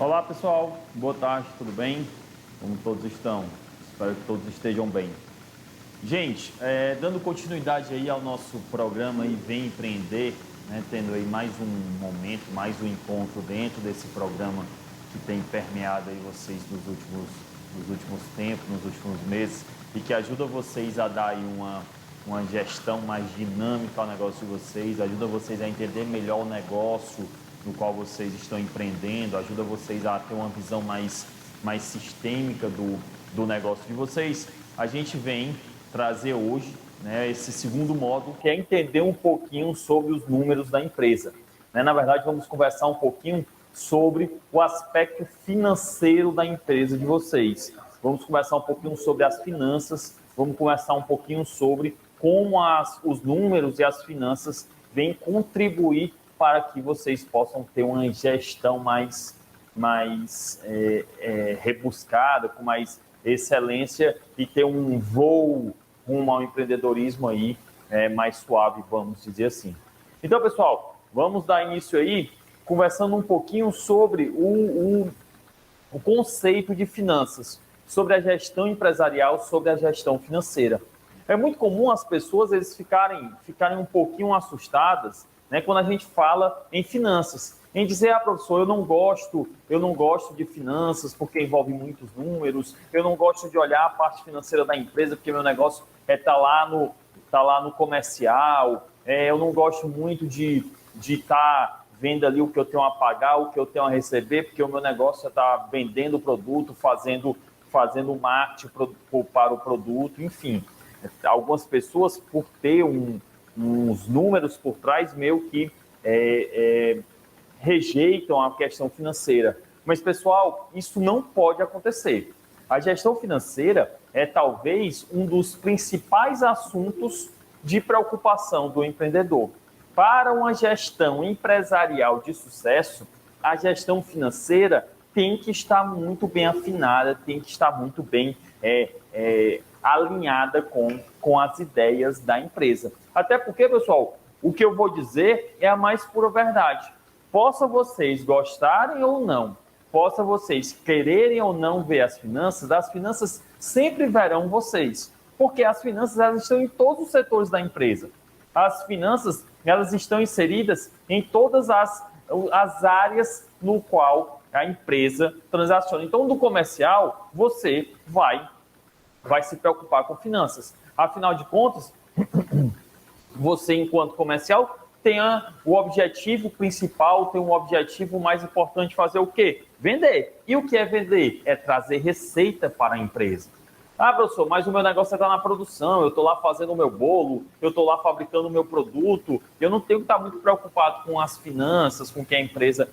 Olá pessoal, boa tarde, tudo bem? Como todos estão? Espero que todos estejam bem. Gente, dando continuidade aí ao nosso programa e Vem Empreender, né, tendo aí mais um momento, mais um encontro dentro desse programa que tem permeado aí vocês nos últimos tempos, nos últimos meses e que ajuda vocês a dar aí uma gestão mais dinâmica ao negócio de vocês, ajuda vocês a entender melhor o negócio no qual vocês estão empreendendo, ajuda vocês a ter uma visão mais sistêmica do negócio de vocês. A gente vem trazer hoje, né, esse segundo módulo, que é entender um pouquinho sobre os números da empresa. Né? Na verdade, vamos conversar um pouquinho sobre o aspecto financeiro da empresa de vocês. Vamos conversar um pouquinho sobre as finanças, vamos conversar um pouquinho sobre como os números e as finanças vêm contribuir para que vocês possam ter uma gestão mais rebuscada, com mais excelência e ter um voo rumo ao empreendedorismo aí mais suave, vamos dizer assim. Então, pessoal, vamos dar início aí conversando um pouquinho sobre o conceito de finanças, sobre a gestão empresarial, sobre a gestão financeira. É muito comum as pessoas eles ficarem um pouquinho assustadas, né, quando a gente fala em finanças, em dizer, professor, eu não gosto de finanças porque envolve muitos números, eu não gosto de olhar a parte financeira da empresa porque meu negócio tá lá no comercial, eu não gosto muito de estar vendo ali o que eu tenho a pagar, o que eu tenho a receber, porque o meu negócio está vendendo o produto, fazendo marketing para o produto, enfim. Algumas pessoas, por ter uns números por trás, meio que rejeitam a questão financeira. Mas, pessoal, isso não pode acontecer. A gestão financeira é talvez um dos principais assuntos de preocupação do empreendedor. Para uma gestão empresarial de sucesso, a gestão financeira tem que estar muito bem afinada, tem que estar muito bem alinhada com as ideias da empresa. Até porque, pessoal, o que eu vou dizer é a mais pura verdade. Possa vocês gostarem ou não, possa vocês quererem ou não ver as finanças sempre verão vocês. Porque as finanças elas estão em todos os setores da empresa. As finanças elas estão inseridas em todas as áreas no qual a empresa transaciona. Então, no comercial, você vai se preocupar com finanças. Afinal de contas, você, enquanto comercial, tem o objetivo principal, tem um objetivo mais importante, fazer o quê? Vender. E o que é vender? É trazer receita para a empresa. Professor, mas o meu negócio está na produção, eu estou lá fazendo o meu bolo, eu estou lá fabricando o meu produto, eu não tenho que estar muito preocupado com as finanças, com que a empresa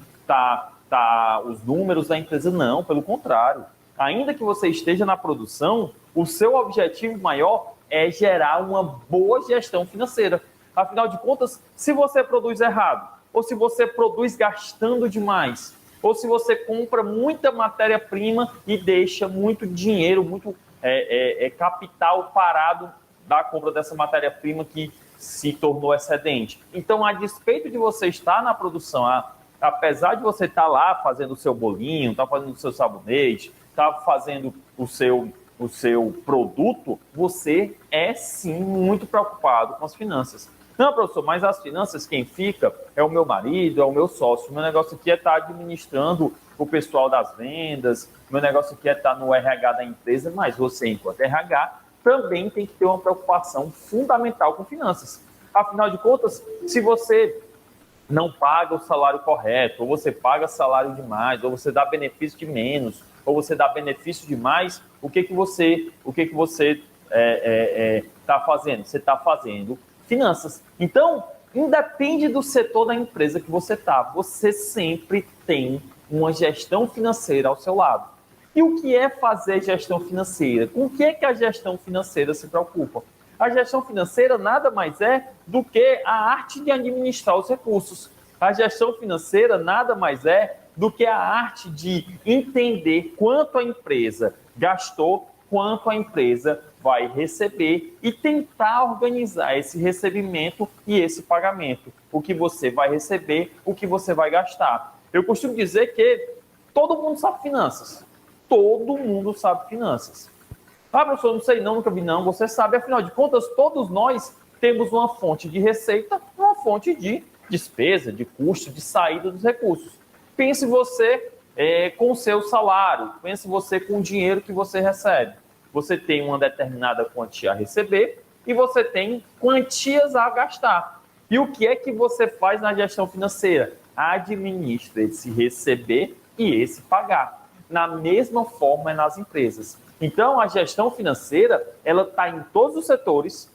os números da empresa, não, pelo contrário. Ainda que você esteja na produção, o seu objetivo maior é gerar uma boa gestão financeira. Afinal de contas, se você produz errado, ou se você produz gastando demais, ou se você compra muita matéria-prima e deixa muito dinheiro, muito capital parado da compra dessa matéria-prima que se tornou excedente. Então, a despeito de você estar na produção, apesar de você estar lá fazendo o seu bolinho, estar fazendo o seu sabonete, estar fazendo o seu produto, você é sim muito preocupado com as finanças. Não, professor, mas as finanças quem fica é o meu marido, é o meu sócio. O meu negócio aqui é estar administrando o pessoal das vendas, o meu negócio aqui é estar no RH da empresa, mas você, enquanto RH, também tem que ter uma preocupação fundamental com finanças. Afinal de contas, se você não paga o salário correto, ou você paga salário demais, ou você dá benefício de menos, ou você dá benefício de mais, o que você está fazendo? Você está fazendo finanças. Então, independe do setor da empresa que você está, você sempre tem uma gestão financeira ao seu lado. E o que é fazer gestão financeira? Com o que é que a gestão financeira se preocupa? A gestão financeira nada mais é do que a arte de administrar os recursos. A gestão financeira nada mais é do que a arte de entender quanto a empresa gastou, quanto a empresa vai receber e tentar organizar esse recebimento e esse pagamento. O que você vai receber, o que você vai gastar. Eu costumo dizer que todo mundo sabe finanças. Todo mundo sabe finanças. Ah, professor, não sei não, nunca vi não. Você sabe, afinal de contas, todos nós temos uma fonte de receita, uma fonte de despesa, de custo, de saída dos recursos. Pense você com o seu salário, pense você com o dinheiro que você recebe. Você tem uma determinada quantia a receber e você tem quantias a gastar. E o que é que você faz na gestão financeira? Administra esse receber e esse pagar. Na mesma forma é nas empresas. Então, a gestão financeira, ela está em todos os setores,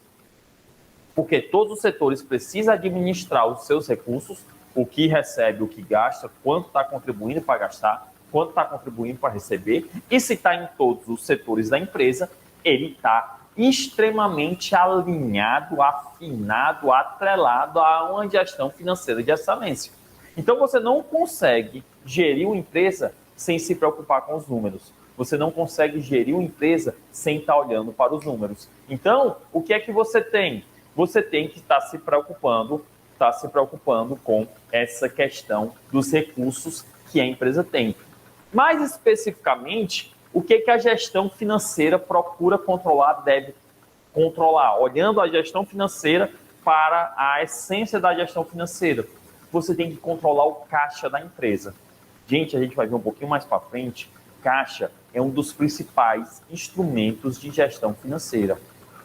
porque todos os setores precisam administrar os seus recursos, o que recebe, o que gasta, quanto está contribuindo para gastar, quanto está contribuindo para receber, e se está em todos os setores da empresa, ele está extremamente alinhado, afinado, atrelado a uma gestão financeira de excelência. Então, você não consegue gerir uma empresa sem se preocupar com os números. Você não consegue gerir uma empresa sem estar olhando para os números. Então, o que é que você tem? Você tem que estar se preocupando com essa questão dos recursos que a empresa tem. Mais especificamente, o que é que a gestão financeira procura controlar, deve controlar? Olhando a gestão financeira para a essência da gestão financeira, você tem que controlar o caixa da empresa. Gente, a gente vai ver um pouquinho mais para frente, caixa é um dos principais instrumentos de gestão financeira.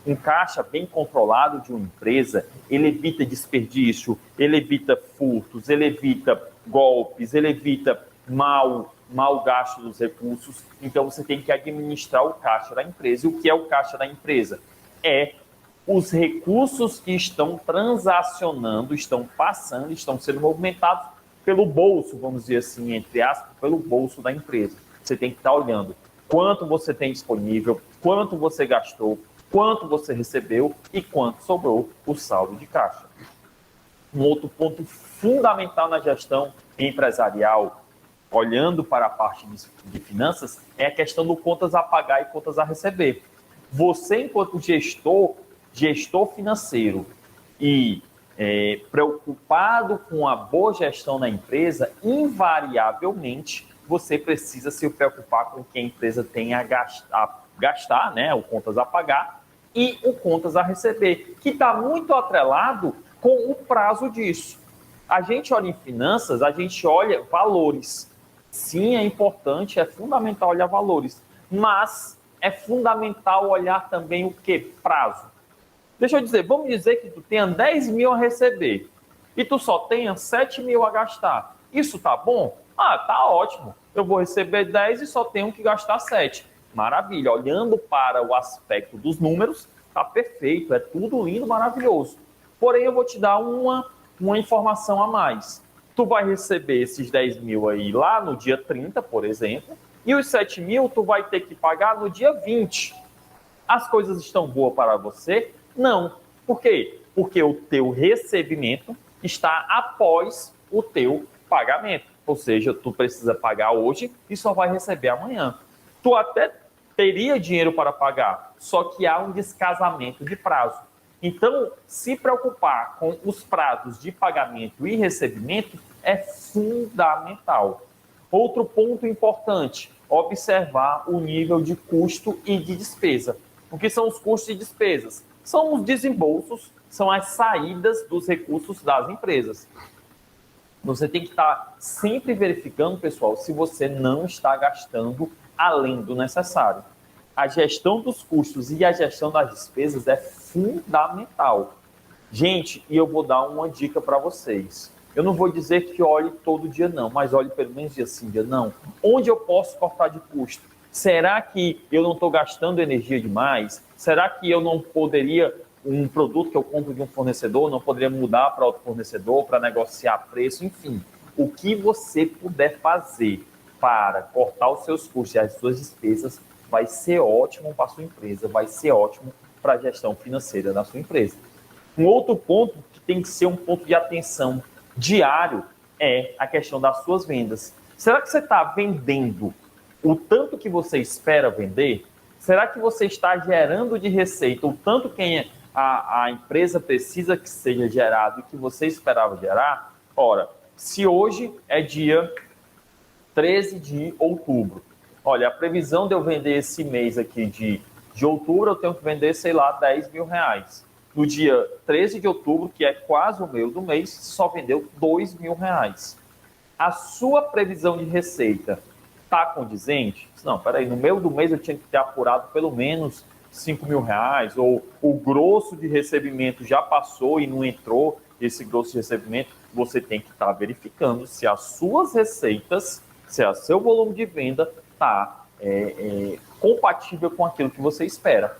Um caixa bem controlado de uma empresa, ele evita desperdício, ele evita furtos, ele evita golpes, ele evita mau gasto dos recursos. Então, você tem que administrar o caixa da empresa. E o que é o caixa da empresa? É os recursos que estão transacionando, estão passando, estão sendo movimentados pelo bolso, vamos dizer assim, entre aspas, pelo bolso da empresa. Você tem que estar olhando quanto você tem disponível, quanto você gastou, quanto você recebeu e quanto sobrou o saldo de caixa. Um outro ponto fundamental na gestão empresarial, olhando para a parte de finanças, é a questão do contas a pagar e contas a receber. Você, enquanto gestor financeiro e preocupado com a boa gestão da empresa, invariavelmente você precisa se preocupar com o que a empresa tem a gastar, né, o contas a pagar e o contas a receber, que está muito atrelado com o prazo disso. A gente olha em finanças, a gente olha valores. Sim, é importante, é fundamental olhar valores, mas é fundamental olhar também o que? Prazo. Deixa eu dizer, vamos dizer que tu tenha 10 mil a receber e tu só tenha 7 mil a gastar. Isso tá bom? Ah, tá ótimo. Eu vou receber 10 e só tenho que gastar 7. Maravilha. Olhando para o aspecto dos números, tá perfeito. É tudo lindo, maravilhoso. Porém, eu vou te dar uma informação a mais. Tu vai receber esses 10 mil aí lá no dia 30, por exemplo, e os 7 mil tu vai ter que pagar no dia 20. As coisas estão boas para você? Não. Por quê? Porque o teu recebimento está após o teu pagamento. Ou seja, tu precisa pagar hoje e só vai receber amanhã. Tu até teria dinheiro para pagar, só que há um descasamento de prazo. Então, se preocupar com os prazos de pagamento e recebimento é fundamental. Outro ponto importante, observar o nível de custo e de despesa. O que são os custos e despesas? São os desembolsos, são as saídas dos recursos das empresas. Você tem que estar sempre verificando, pessoal, se você não está gastando além do necessário. A gestão dos custos e a gestão das despesas é fundamental. Gente, e eu vou dar uma dica para vocês. Eu não vou dizer que olhe todo dia não, mas olhe pelo menos dia sim, dia não. Onde eu posso cortar de custo? Será que eu não estou gastando energia demais? Será que eu não poderia, um produto que eu compro de um fornecedor, não poderia mudar para outro fornecedor, para negociar preço? Enfim, o que você puder fazer para cortar os seus custos e as suas despesas vai ser ótimo para a sua empresa, vai ser ótimo para a gestão financeira da sua empresa. Um outro ponto que tem que ser um ponto de atenção diário é a questão das suas vendas. Será que você está vendendo o tanto que você espera vender? Será que você está gerando de receita o tanto que a empresa precisa que seja gerado e que você esperava gerar? Ora, se hoje é dia 13 de outubro. Olha, a previsão de eu vender esse mês aqui de outubro, eu tenho que vender, sei lá, 10 mil reais. No dia 13 de outubro, que é quase o meio do mês, só vendeu 2 mil reais. A sua previsão de receita está condizente? Não, peraí, no meio do mês eu tinha que ter apurado pelo menos 5 mil reais, ou o grosso de recebimento já passou e não entrou esse grosso de recebimento. Você tem que estar verificando se as suas receitas, se o seu volume de venda está compatível com aquilo que você espera.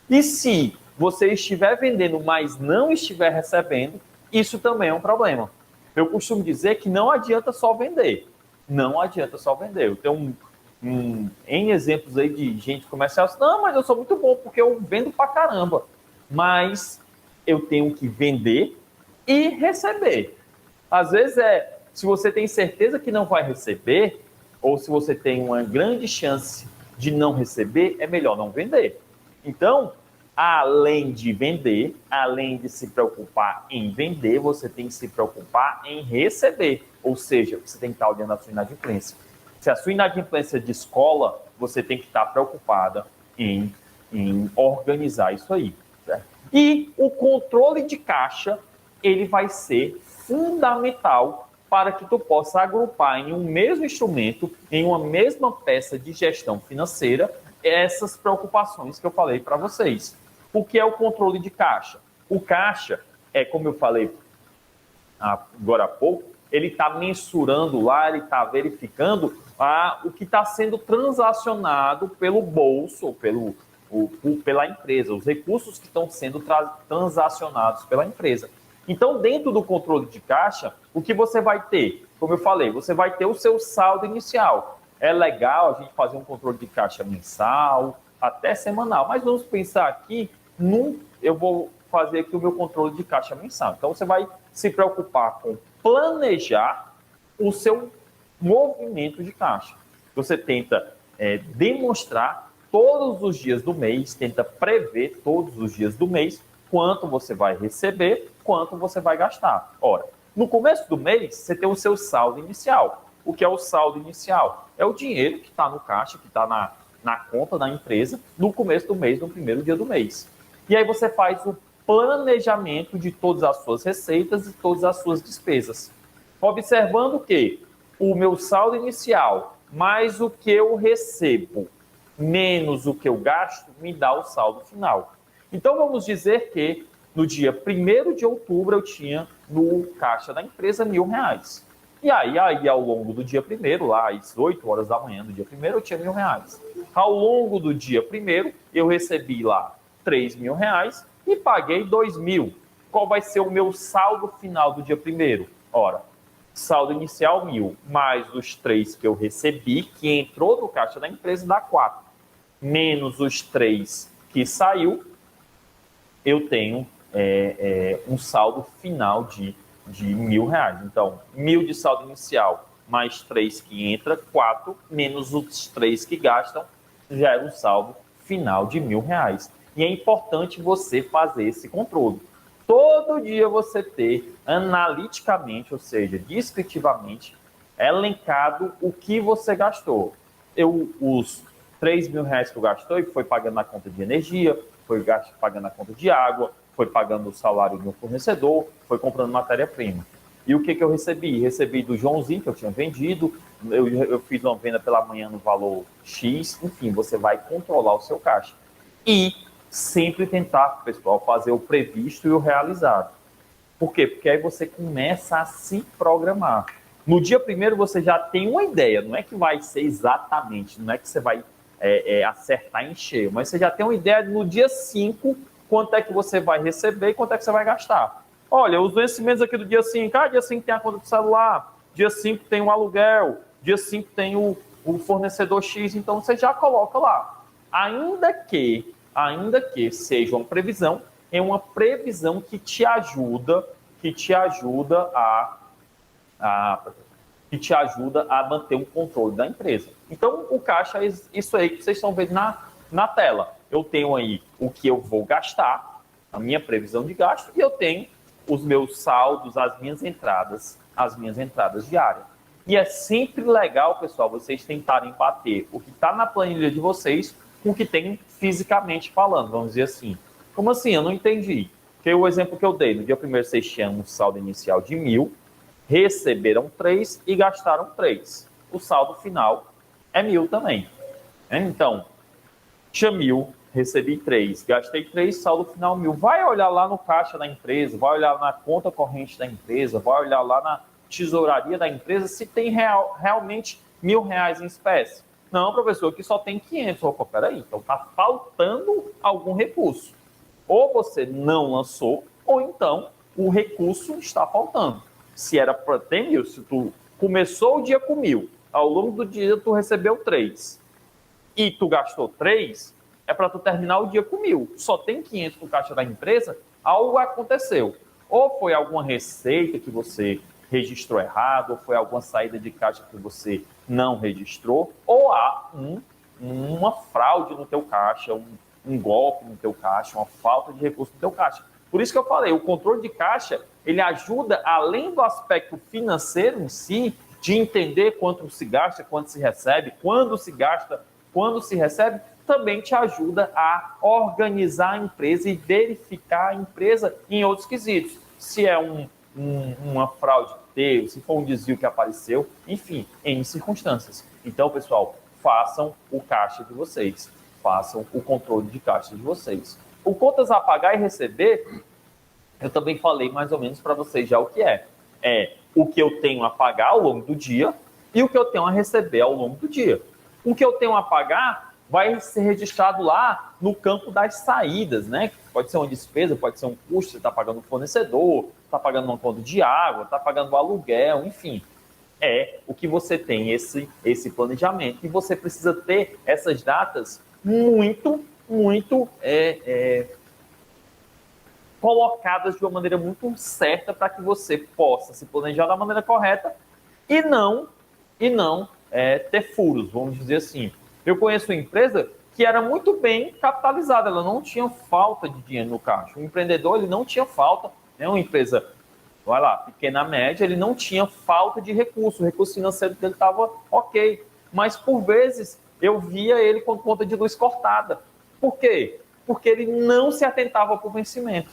E se você estiver vendendo, mas não estiver recebendo, isso também é um problema. Eu costumo dizer que não adianta só vender. Não adianta só vender. Eu tenho N exemplos aí de gente comercial. Não, mas eu sou muito bom porque eu vendo pra caramba. Mas eu tenho que vender e receber. Às vezes se você tem certeza que não vai receber, ou se você tem uma grande chance de não receber, é melhor não vender. Então, além de vender, além de se preocupar em vender, você tem que se preocupar em receber. Ou seja, você tem que estar olhando a sua inadimplência. Se a sua inadimplência descola, você tem que estar preocupada em organizar isso aí. Certo? E o controle de caixa, ele vai ser fundamental para que tu possa agrupar em um mesmo instrumento, em uma mesma peça de gestão financeira, essas preocupações que eu falei para vocês. O que é o controle de caixa? O caixa como eu falei agora há pouco, ele está mensurando lá, ele está verificando o que está sendo transacionado pelo bolso, ou pela empresa, os recursos que estão sendo transacionados pela empresa. Então, dentro do controle de caixa, o que você vai ter? Como eu falei, você vai ter o seu saldo inicial. É legal a gente fazer um controle de caixa mensal, até semanal, mas vamos pensar aqui, eu vou fazer aqui o meu controle de caixa mensal. Então, você vai se preocupar com planejar o seu movimento de caixa. Você tenta demonstrar todos os dias do mês, tenta prever todos os dias do mês quanto você vai receber, quanto você vai gastar. Ora, no começo do mês, você tem o seu saldo inicial. O que é o saldo inicial? É o dinheiro que está no caixa, que está na conta da empresa, no começo do mês, no primeiro dia do mês. E aí você faz o planejamento de todas as suas receitas e todas as suas despesas. Observando que o meu saldo inicial, mais o que eu recebo, menos o que eu gasto, me dá o saldo final. Então, vamos dizer que no dia 1º de outubro eu tinha no caixa da empresa R$1.000. E aí ao longo do dia 1º, lá às 8 horas da manhã do dia 1º, eu tinha R$1.000. Ao longo do dia 1º, eu recebi lá R$3.000 e paguei R$2.000. Qual vai ser o meu saldo final do dia 1º? Ora, saldo inicial 1.000, mais os 3 que eu recebi, que entrou no caixa da empresa, dá 4. Menos os 3 que saiu, eu tenho um saldo final de R$1.000. Então, 1.000 de saldo inicial, mais 3 que entra, 4, menos os 3 que gastam, já é um saldo final de R$1.000. E é importante você fazer esse controle. Todo dia você ter analiticamente, ou seja, descritivamente, elencado o que você gastou. Os R$3.000 que eu gastei foi pagando a conta de energia, foi pagando a conta de água, foi pagando o salário do meu fornecedor, foi comprando matéria-prima. E o que eu recebi? Recebi do Joãozinho, que eu tinha vendido, eu fiz uma venda pela manhã no valor X, enfim, você vai controlar o seu caixa. E sempre tentar, pessoal, fazer o previsto e o realizado. Por quê? Porque aí você começa a se programar. No dia 1º você já tem uma ideia, não é que vai ser exatamente, não é que você vai acertar em cheio, mas você já tem uma ideia no dia 5, quanto é que você vai receber e quanto é que você vai gastar. Olha, os vencimentos aqui do dia 5, dia 5 tem a conta do celular, dia 5 tem o aluguel, dia 5 tem o fornecedor X, então você já coloca lá. Ainda que seja uma previsão, é uma previsão que te ajuda a manter um controle da empresa. Então, o caixa é isso aí que vocês estão vendo na tela. Eu tenho aí o que eu vou gastar, a minha previsão de gasto, e eu tenho os meus saldos, as minhas entradas diárias. E é sempre legal, pessoal, vocês tentarem bater o que está na planilha de vocês com o que tem fisicamente falando, vamos dizer assim. Como assim? Eu não entendi. Porque o exemplo que eu dei, no dia 1º vocês tinham um saldo inicial de 1.000, receberam 3 e gastaram 3. O saldo final é 1.000 também. Então, tinha 1.000, recebi 3, gastei 3, saldo final 1.000. Vai olhar lá no caixa da empresa, vai olhar na conta corrente da empresa, vai olhar lá na tesouraria da empresa se tem realmente R$ 1.000 em espécie. Não, professor, aqui só tem 500. Opa, peraí, então está faltando algum recurso. Ou você não lançou, ou então o recurso está faltando. Se era para ter 1.000, se tu começou o dia com 1.000, ao longo do dia tu recebeu 3 e tu gastou 3, é para tu terminar o dia com 1.000. Só tem 500 no caixa da empresa, algo aconteceu. Ou foi alguma receita que você registrou errado, ou foi alguma saída de caixa que você não registrou, ou há uma fraude no teu caixa, um golpe no teu caixa, uma falta de recurso no teu caixa. Por isso que eu falei, o controle de caixa, ele ajuda, além do aspecto financeiro em si, de entender quanto se gasta, quanto se recebe, quando se gasta, quando se recebe, também te ajuda a organizar a empresa e verificar a empresa em outros quesitos. Se é uma fraude que teve, se for um desvio que apareceu, enfim, em circunstâncias. Então, pessoal, façam o caixa de vocês, façam o controle de caixa de vocês. O contas a pagar e receber, eu também falei mais ou menos para vocês já o que é. É o que eu tenho a pagar ao longo do dia e o que eu tenho a receber ao longo do dia. O que eu tenho a pagar vai ser registrado lá no campo das saídas, né? Pode ser uma despesa, pode ser um custo, você está pagando um fornecedor, está pagando uma conta de água, está pagando um aluguel, enfim. É o que você tem esse planejamento. E você precisa ter essas datas muito colocadas de uma maneira muito certa para que você possa se planejar da maneira correta e não ter furos, vamos dizer assim. Eu conheço uma empresa que era muito bem capitalizada, ela não tinha falta de dinheiro no caixa. O empreendedor, ele não tinha falta, né? Uma empresa, vai lá, pequena, média, ele não tinha falta de recurso, o recurso financeiro dele estava ok. Mas, por vezes, eu via ele com conta de luz cortada. Por quê? Porque ele não se atentava para o vencimento.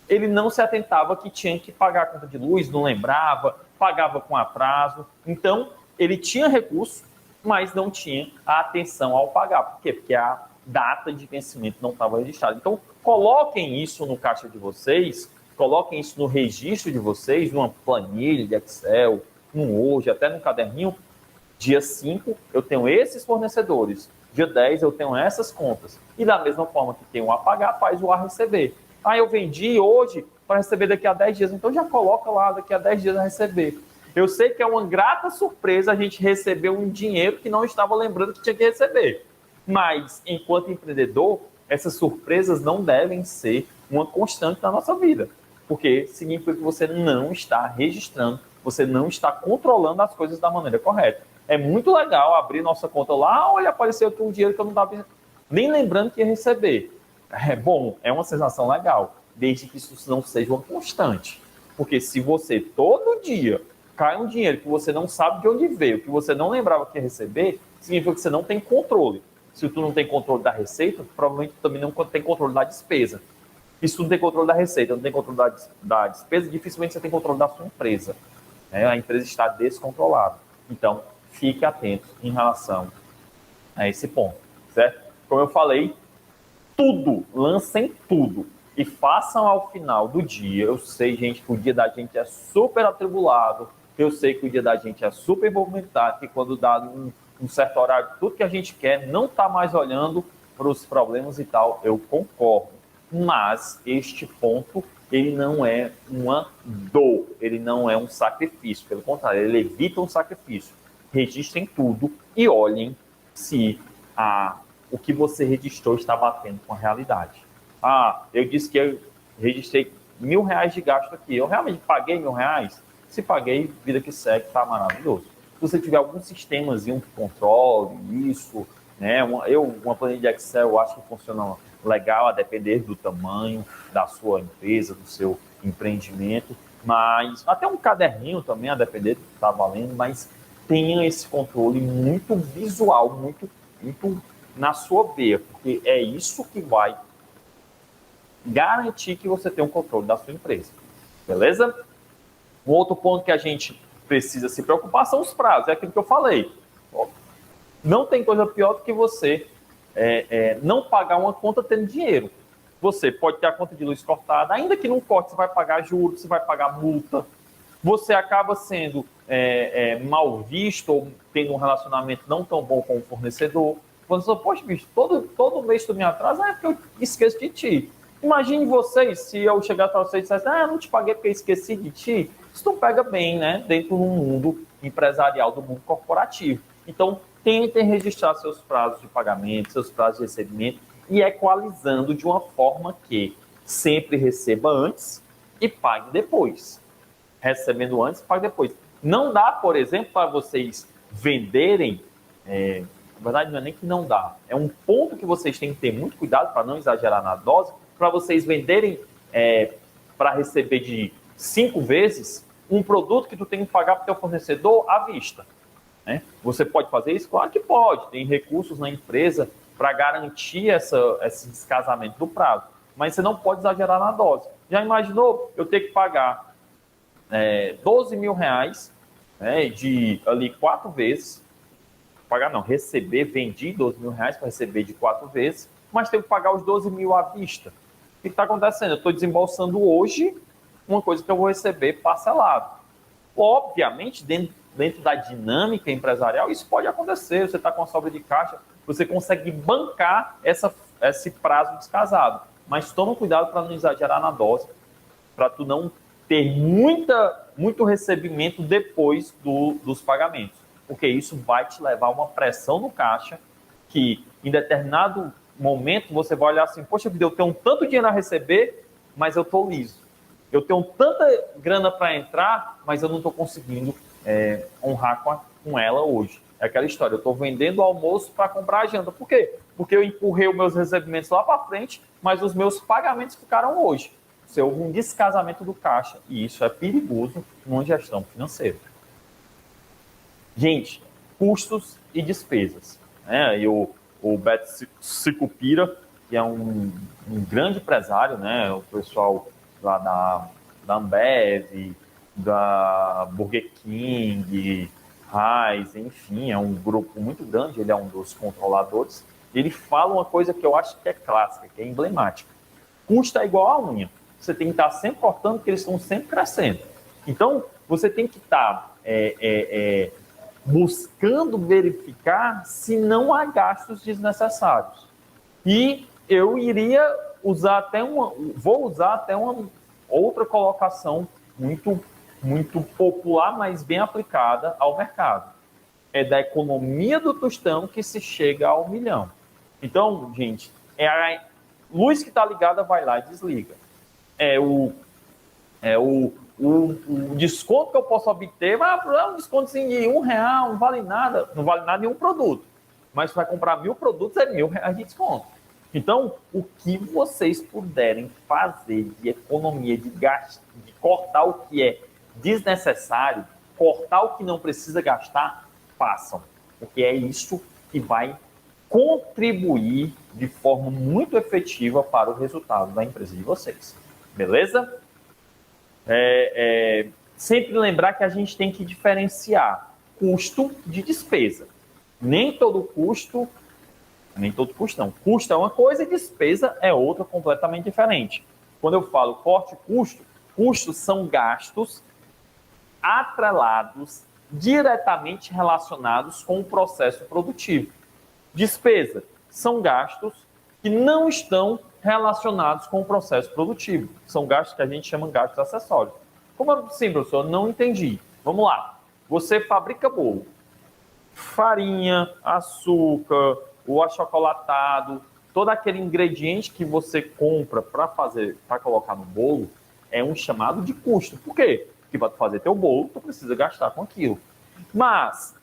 Ele não se atentava que tinha que pagar a conta de luz, não lembrava, pagava com atraso. Então, ele tinha recurso, mas não tinha a atenção ao pagar. Por quê? Porque a data de vencimento não estava registrada. Então, coloquem isso no caixa de vocês, coloquem isso no registro de vocês, numa planilha de Excel, no Word, até no caderninho. Dia 5, eu tenho esses fornecedores. Dia 10, eu tenho essas contas. E da mesma forma que tem o a pagar, faz o a receber. Ah, eu vendi hoje para receber daqui a 10 dias. Então já coloca lá, daqui a 10 dias a receber. Eu sei que é uma grata surpresa a gente receber um dinheiro que não estava lembrando que tinha que receber. Mas, enquanto empreendedor, essas surpresas não devem ser uma constante na nossa vida. Porque significa que você não está registrando, você não está controlando as coisas da maneira correta. É muito legal abrir nossa conta lá, olha, apareceu aqui um dinheiro que eu não estava nem lembrando que ia receber. É bom, é uma sensação legal, desde que isso não seja uma constante. Porque se você todo dia cai um dinheiro que você não sabe de onde veio, que você não lembrava que ia receber, significa que você não tem controle. Se tu não tem controle da receita, provavelmente tu também não tem controle da despesa. E se tu não tem controle da receita, não tem controle da despesa, dificilmente você tem controle da sua empresa. A empresa está descontrolada. Então, fique atento em relação a esse ponto, certo? Como eu falei, lancem tudo e façam ao final do dia. Eu sei, gente, que o dia da gente é super atribulado, eu sei que o dia da gente é super movimentado, que quando dá um certo horário, tudo que a gente quer, não está mais olhando para os problemas e tal, eu concordo. Mas este ponto, ele não é uma dor, ele não é um sacrifício, pelo contrário, ele evita um sacrifício. Registrem tudo e olhem se o que você registrou está batendo com a realidade. Ah, eu disse que eu registrei R$ 1.000 de gasto aqui. Eu realmente paguei R$ 1.000? Se paguei, vida que segue, está maravilhoso. Se você tiver algum sistemazinho que controle isso, né? Uma planilha de Excel eu acho que funciona legal, a depender do tamanho da sua empresa, do seu empreendimento. Mas até um caderninho também, a depender do que está valendo, mas tenha esse controle muito visual, muito na sua veia, porque é isso que vai garantir que você tem um controle da sua empresa. Beleza? Um outro ponto que a gente precisa se preocupar são os prazos, é aquilo que eu falei. Não tem coisa pior do que você não pagar uma conta tendo dinheiro. Você pode ter a conta de luz cortada, ainda que não corte, você vai pagar juros, você vai pagar multa. Você acaba sendo mal visto ou tendo um relacionamento não tão bom com o fornecedor. Quando você, poxa, bicho, todo mês tu me atrasa, é porque eu esqueço de ti. Imagine vocês, se eu chegar para vocês e disser, não te paguei porque eu esqueci de ti. Isso não pega bem, né? Dentro do mundo empresarial, do mundo corporativo. Então, tentem registrar seus prazos de pagamento, seus prazos de recebimento e equalizando de uma forma que sempre receba antes e pague depois. Recebendo antes e pague depois. Não dá, por exemplo, para vocês venderem, na verdade não é nem que não dá, é um ponto que vocês têm que ter muito cuidado para não exagerar na dose, para vocês venderem para receber de 5 vezes um produto que tu tem que pagar para o teu fornecedor à vista. Né? Você pode fazer isso? Claro que pode. Tem recursos na empresa para garantir esse descasamento do prazo. Mas você não pode exagerar na dose. Já imaginou eu ter que pagar 12 mil reais de ali 4 vezes? Pagar não, receber, vendi 12 mil reais para receber de 4 vezes, mas tenho que pagar os 12 mil à vista. O que está acontecendo? Eu estou desembolsando hoje uma coisa que eu vou receber parcelado. Obviamente, dentro da dinâmica empresarial, isso pode acontecer. Você está com a sobra de caixa, você consegue bancar esse prazo descasado. Mas toma cuidado para não exagerar na dose, para tu não ter muito recebimento depois dos pagamentos. Porque isso vai te levar a uma pressão no caixa que, em determinado momento, você vai olhar assim, poxa vida, eu tenho tanto dinheiro a receber, mas eu estou liso. Eu tenho tanta grana para entrar, mas eu não estou conseguindo honrar com ela hoje. É aquela história, eu estou vendendo o almoço para comprar a janta. Por quê? Porque eu empurrei os meus recebimentos lá para frente, mas os meus pagamentos ficaram hoje. Isso houve um descasamento do caixa, e isso é perigoso numa gestão financeira. Gente, custos e despesas. E o Beto Sicupira, que é um grande empresário, né? O pessoal lá da Ambev, da Burger King, Heinz, enfim, é um grupo muito grande, ele é um dos controladores. Ele fala uma coisa que eu acho que é clássica, que é emblemática. Custo é igual a unha. Você tem que estar sempre cortando, porque eles estão sempre crescendo. Então, você tem que estar buscando verificar se não há gastos desnecessários. E eu iria usar vou usar até uma outra colocação muito popular, mas bem aplicada ao mercado. É da economia do tostão que se chega ao milhão. Então, gente, a luz que está ligada vai lá e desliga. O desconto que eu posso obter, um desconto de R$1, não vale nada nenhum produto. Mas vai comprar 1.000 produtos, é R$1.000 de desconto. Então, o que vocês puderem fazer de economia, de gasto, de cortar o que é desnecessário, cortar o que não precisa gastar, façam. Porque é isso que vai contribuir de forma muito efetiva para o resultado da empresa de vocês. Beleza? Sempre lembrar que a gente tem que diferenciar custo de despesa. Nem todo custo não. Custo é uma coisa e despesa é outra completamente diferente. Quando eu falo corte custo, custos são gastos atrelados, diretamente relacionados com o processo produtivo. Despesa são gastos que não estão relacionados com o processo produtivo. São gastos que a gente chama de gastos acessórios. Como assim, professor? Não entendi. Vamos lá. Você fabrica bolo. Farinha, açúcar, o achocolatado, todo aquele ingrediente que você compra para colocar no bolo é um chamado de custo. Por quê? Porque para fazer teu bolo, tu precisa gastar com aquilo. Mas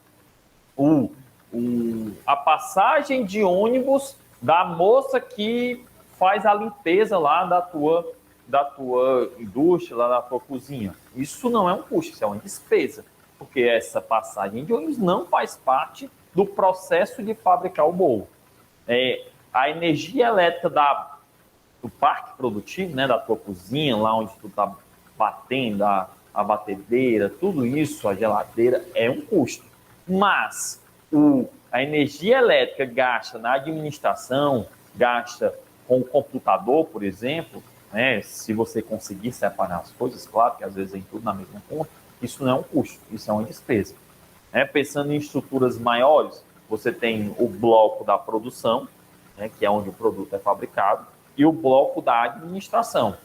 a passagem de ônibus da moça que faz a limpeza lá da tua indústria, lá da tua cozinha, isso não é um custo, isso é uma despesa. porque essa passagem de ônibus não faz parte do processo de fabricar o bolo. A energia elétrica do parque produtivo, né, da tua cozinha, lá onde tu está batendo, a batedeira, tudo isso, a geladeira, é um custo. Mas a energia elétrica gasta na administração, gasta com o computador, por exemplo, né, se você conseguir separar as coisas, claro que às vezes vem tudo na mesma conta, isso não é um custo, isso é uma despesa. Pensando em estruturas maiores, você tem o bloco da produção, né, que é onde o produto é fabricado, e o bloco da administração.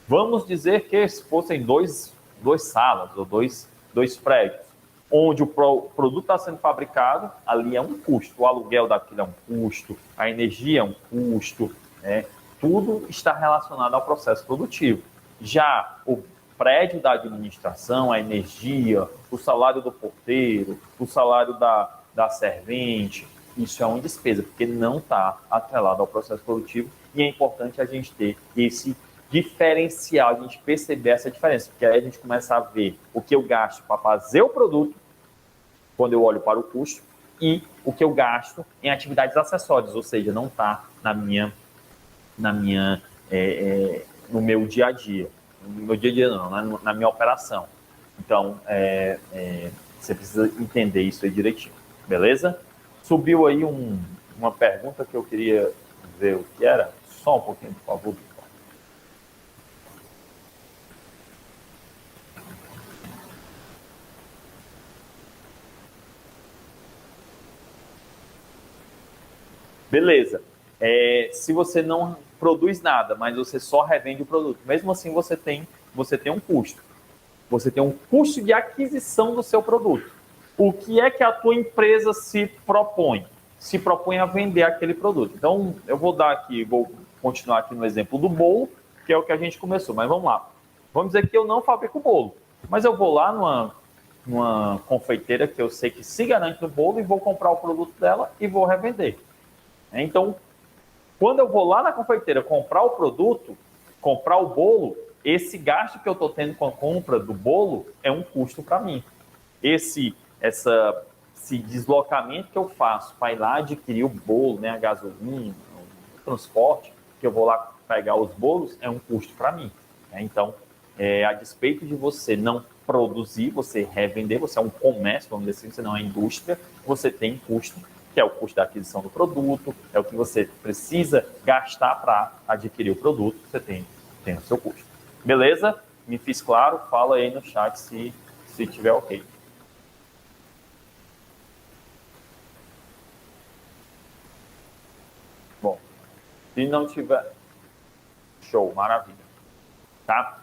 Vamos dizer que se fossem dois salas ou dois prédios, onde o produto está sendo fabricado, ali é um custo. O aluguel daquilo é um custo, a energia é um custo, né? Tudo está relacionado ao processo produtivo. Já o prédio da administração, a energia, o salário do porteiro, o salário da servente, isso é uma despesa, porque não está atrelado ao processo produtivo, e é importante a gente ter esse diferencial, a gente perceber essa diferença, porque aí a gente começa a ver o que eu gasto para fazer o produto, quando eu olho para o custo, e o que eu gasto em atividades acessórias, ou seja, não está no meu dia a dia. No meu dia a dia não, na minha operação. Então, você precisa entender isso aí direitinho, beleza? Subiu aí uma pergunta que eu queria ver o que era. Só um pouquinho, por favor. Beleza. Se você não produz nada, mas você só revende o produto, mesmo assim você tem um custo. Você tem um custo de aquisição do seu produto. O que é que a tua empresa se propõe? Se propõe a vender aquele produto. Então, eu vou continuar aqui no exemplo do bolo, que é o que a gente começou, mas vamos lá. Vamos dizer que eu não fabrico bolo, mas eu vou lá numa confeiteira que eu sei que se garante no bolo e vou comprar o produto dela e vou revender. Então, quando eu vou lá na confeiteira comprar o produto, comprar o bolo, esse gasto que eu estou tendo com a compra do bolo é um custo para mim. Esse deslocamento que eu faço para ir lá adquirir o bolo, né, a gasolina, o transporte, que eu vou lá pegar os bolos, é um custo para mim. Então, a despeito de você não produzir, você revender, você é um comércio, vamos dizer assim, você não é indústria, você tem custo, que é o custo da aquisição do produto, é o que você precisa gastar para adquirir o produto, você tem o seu custo. Beleza? Me fiz claro? Fala aí no chat se tiver ok. Bom, se não tiver... Show, maravilha. Tá?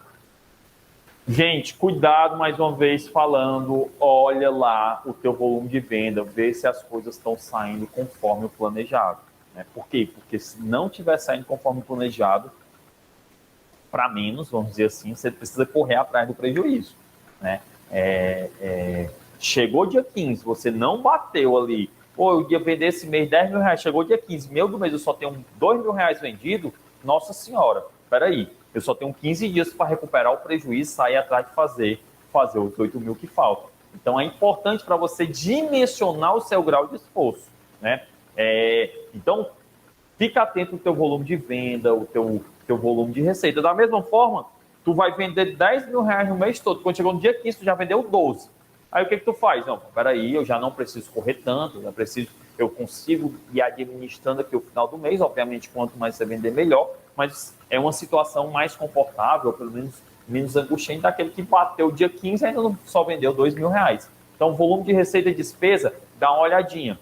Gente, cuidado mais uma vez falando, olha lá o teu volume de venda, vê se as coisas estão saindo conforme o planejado. Né? Por quê? Porque se não estiver saindo conforme o planejado, para menos, vamos dizer assim, você precisa correr atrás do prejuízo. Né? Chegou dia 15, você não bateu ali, eu ia vender esse mês 10 mil reais, chegou dia 15, meu do mês eu só tenho 2 mil reais vendido, nossa senhora, peraí, eu só tenho 15 dias para recuperar o prejuízo e sair atrás de fazer os 8 mil que faltam. Então, é importante para você dimensionar o seu grau de esforço. Né? Então, fica atento ao teu volume de venda, o teu volume de receita. Da mesma forma, tu vai vender 10 mil reais no mês todo. Quando chegou no dia 15, tu já vendeu 12. Aí o que tu faz? Não, peraí, eu já não preciso correr tanto, eu consigo ir administrando aqui o final do mês. Obviamente, quanto mais você vender, melhor. Mas é uma situação mais confortável, pelo menos menos angustiante daquele que bateu dia 15 e ainda não só vendeu 2 mil reais. Então, volume de receita e despesa, dá uma olhadinha.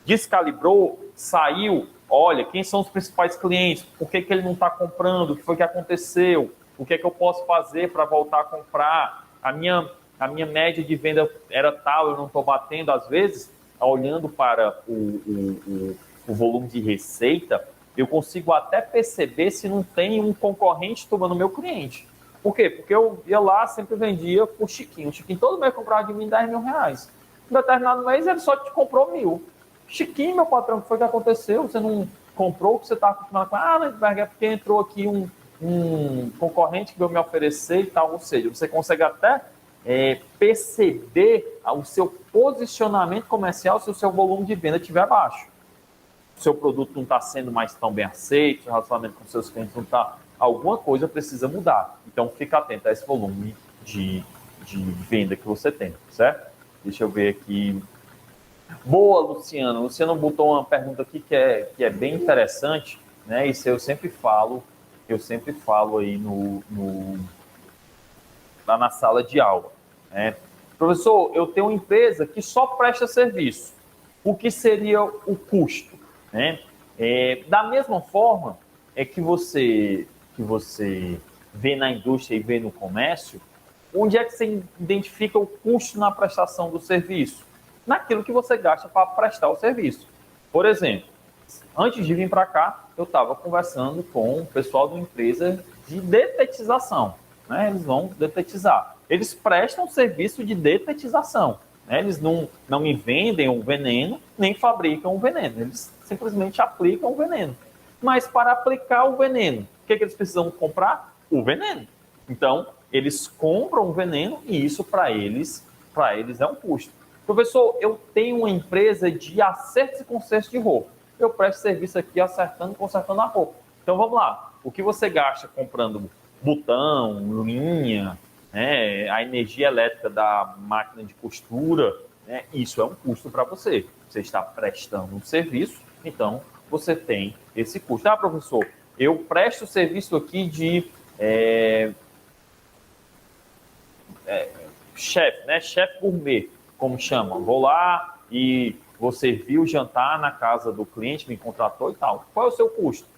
Descalibrou, saiu, olha, quem são os principais clientes, por que ele não está comprando, o que foi que aconteceu, o que eu posso fazer para voltar a comprar, a minha média de venda era tal, eu não estou batendo, às vezes, olhando para o volume de receita, eu consigo até perceber se não tem um concorrente tomando meu cliente. Por quê? Porque eu ia lá, sempre vendia por Chiquinho. O Chiquinho todo mês comprava de mim 10 mil reais. Em determinado mês, ele só te comprou 1.000. Chiquinho, meu patrão, o que foi que aconteceu? Você não comprou o que você estava acostumado com? Lindbergh, é porque entrou aqui um concorrente que veio me oferecer e tal. Ou seja, você consegue até perceber o seu posicionamento comercial se o seu volume de venda estiver baixo. O seu produto não está sendo mais tão bem aceito, o relacionamento com seus clientes não está... Alguma coisa precisa mudar. Então, fica atento a esse volume de venda que você tem, certo? Deixa eu ver aqui. Boa, Luciano. Luciano botou uma pergunta aqui que é bem interessante, né? Isso eu sempre falo aí lá na sala de aula, né? Professor, eu tenho uma empresa que só presta serviço. O que seria o custo, né? Da mesma forma que você vê na indústria e vê no comércio, onde é que você identifica o custo na prestação do serviço? Naquilo que você gasta para prestar o serviço. Por exemplo, antes de vir para cá, eu estava conversando com o pessoal de uma empresa de detetização, né? Eles vão detetizar. Eles prestam serviço de detetização, né? Eles não me vendem um veneno, nem fabricam um veneno. Eles simplesmente aplicam o veneno. Mas para aplicar o veneno, o que eles precisam comprar? O veneno. Então, eles compram o veneno e isso para eles é um custo. Professor, eu tenho uma empresa de acertos e consertos de roupa. Eu presto serviço aqui acertando e consertando a roupa. Então, vamos lá. O que você gasta comprando botão, linha, né, a energia elétrica da máquina de costura, né, isso é um custo para você. Você está prestando um serviço, então você tem esse custo. Ah, professor, eu presto serviço aqui de chefe, né? Chefe gourmet, como chama. Vou lá e vou servir o jantar na casa do cliente, me contratou e tal. Qual é o seu custo?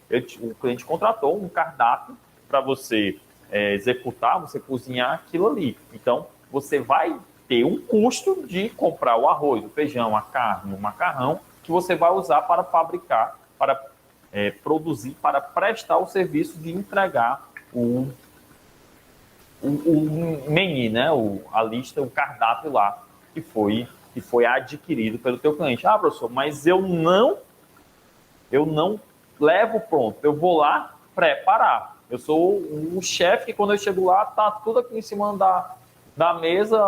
O cliente contratou um cardápio para você executar, você cozinhar aquilo ali. Então, você vai ter um custo de comprar o arroz, o feijão, a carne, o macarrão, que você vai usar para fabricar, para produzir, para prestar o serviço de entregar o menu, né? A lista, o cardápio lá, que foi adquirido pelo teu cliente. Ah, professor, mas eu não levo pronto, eu vou lá preparar. Eu sou o chefe que quando eu chego lá, tá tudo aqui em cima da mesa,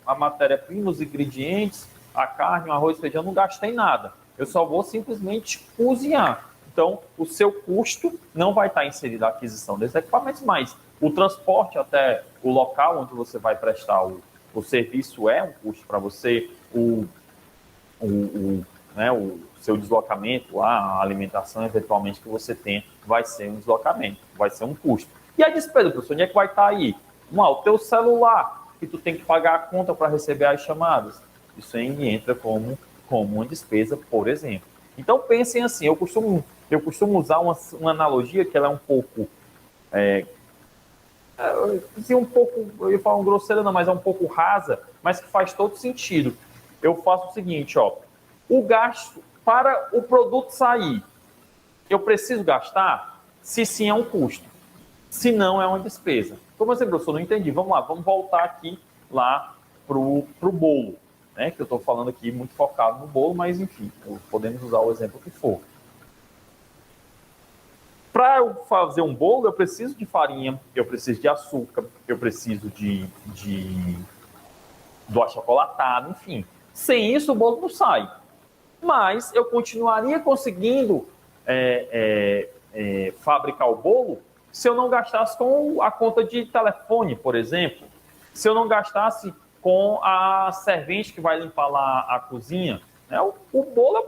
a matéria-prima, os ingredientes, a carne, o arroz, o feijão, não gastei nada. Eu só vou simplesmente cozinhar. Então, o seu custo não vai estar inserido a aquisição desses equipamentos, mas o transporte até o local onde você vai prestar o serviço é um custo para você, o seu deslocamento lá, a alimentação eventualmente que você tem, vai ser um deslocamento, vai ser um custo. E a despesa, professor, onde é que vai estar aí? O teu celular, que tu tem que pagar a conta para receber as chamadas. Isso aí entra como uma despesa, por exemplo. Então pensem assim, eu costumo usar uma analogia que ela é um pouco... eu ia falar um grosseiro não, mas é um pouco rasa, mas que faz todo sentido. Eu faço o seguinte, o gasto para o produto sair, eu preciso gastar? Se sim, é um custo. Se não, é uma despesa. Como assim, professor? Não entendi. Vamos lá, vamos voltar aqui lá para o bolo, né? Que eu estou falando aqui muito focado no bolo, mas enfim, podemos usar o exemplo que for. Para eu fazer um bolo, eu preciso de farinha, eu preciso de açúcar, eu preciso do achocolatado, enfim. Sem isso, o bolo não sai. Mas eu continuaria conseguindo fabricar o bolo se eu não gastasse com a conta de telefone, por exemplo. Se eu não gastasse com a servente que vai limpar lá a cozinha. Né? O bolo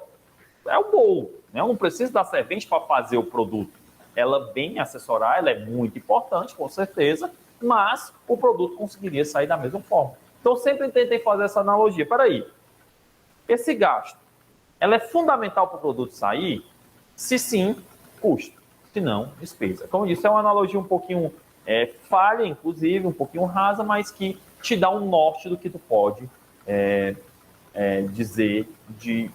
é o bolo. Né? Eu não preciso da servente para fazer o produto. Ela bem assessorar, ela é muito importante, com certeza, mas o produto conseguiria sair da mesma forma. Então, sempre tentei fazer essa analogia. Peraí, esse gasto, ela é fundamental para o produto sair? Se sim, custo. Se não, despesa. Como eu disse, é uma analogia um pouquinho falha, inclusive, um pouquinho rasa, mas que te dá um norte do que tu pode dizer de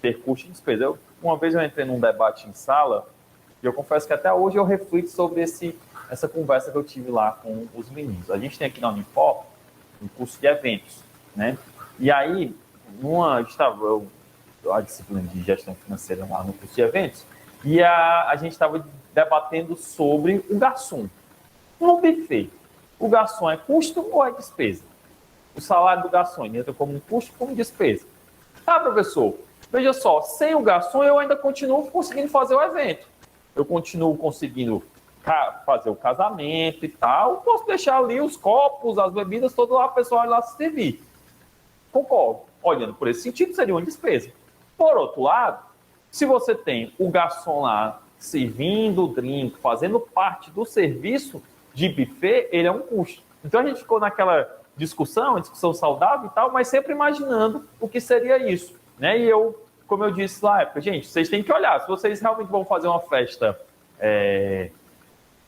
ter custo e despesa. Uma vez eu entrei num debate em sala e eu confesso que até hoje eu reflito sobre essa conversa que eu tive lá com os meninos. A gente tem aqui na Unifor um curso de eventos, né? E aí, a disciplina de gestão financeira lá no curso de eventos, e a gente estava debatendo sobre o garçom. No buffet, O garçom é custo ou é despesa? O salário do garçom entra como um custo, como despesa. Ah, professor, veja só, sem o garçom eu ainda continuo conseguindo fazer o evento. Eu continuo conseguindo fazer o casamento e tal. Posso deixar ali os copos, as bebidas, todo lá, o pessoal lá se servir. Concordo. Olhando por esse sentido, seria uma despesa. Por outro lado, se você tem o garçom lá servindo o drink, fazendo parte do serviço de buffet, ele é um custo. Então a gente ficou naquela discussão saudável e tal, mas sempre imaginando o que seria isso, né? E eu, como eu disse lá, gente, vocês têm que olhar, se vocês realmente vão fazer uma festa,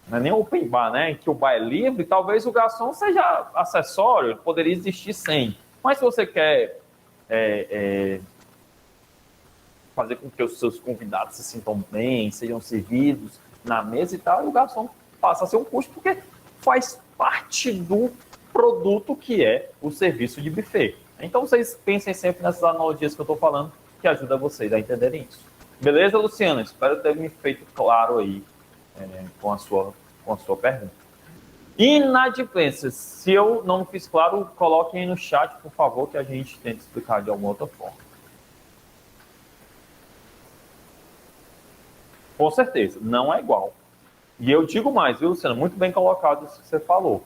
não é nem open bar, né? Que o bar é livre, talvez o garçom seja acessório, poderia existir sem. Mas se você quer fazer com que os seus convidados se sintam bem, sejam servidos na mesa e tal, e o garçom passa a ser um custo, porque faz parte do produto que é o serviço de buffet. Então, vocês pensem sempre nessas analogias que eu estou falando, que ajuda vocês a entenderem isso. Beleza, Luciana? Espero ter me feito claro aí com a sua pergunta. Inadimplência. Se eu não fiz claro, coloquem aí no chat, por favor, que a gente tenta explicar de alguma outra forma. Com certeza, não é igual. E eu digo mais, viu, Luciana? Muito bem colocado isso que você falou.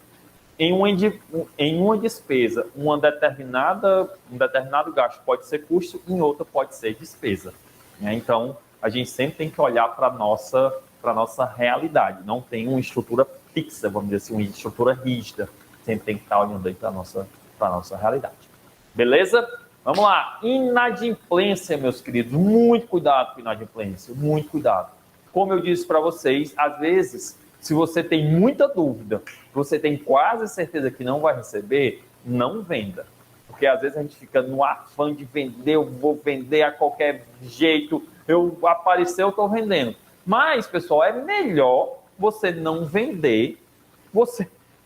Em uma despesa, um determinado gasto pode ser custo, em outra pode ser despesa. Né? Então, a gente sempre tem que olhar para a nossa realidade. Não tem uma estrutura fixa, vamos dizer assim, uma estrutura rígida. Sempre tem que estar olhando aí para a nossa realidade. Beleza? Vamos lá. Inadimplência, meus queridos. Muito cuidado com inadimplência. Muito cuidado. Como eu disse para vocês, às vezes, se você tem muita dúvida, você tem quase certeza que não vai receber, não venda. Porque às vezes a gente fica no afã de vender, eu vou vender a qualquer jeito, apareceu, eu estou vendendo. Mas, pessoal, é melhor você não vender.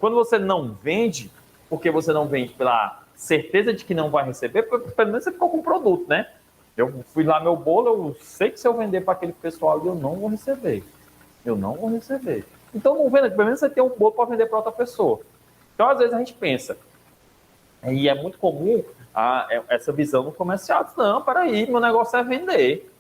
Quando você não vende, porque você não vende pela certeza de que não vai receber, pelo menos você ficou com o produto, né? Eu fui lá meu bolo, eu sei que se eu vender para aquele pessoal, eu não vou receber. Eu não vou receber. Então, não venda, pelo menos você tem um bolo para vender para outra pessoa. Então, às vezes, a gente pensa, e é muito comum essa visão no comercial. Não, peraí, meu negócio é vender.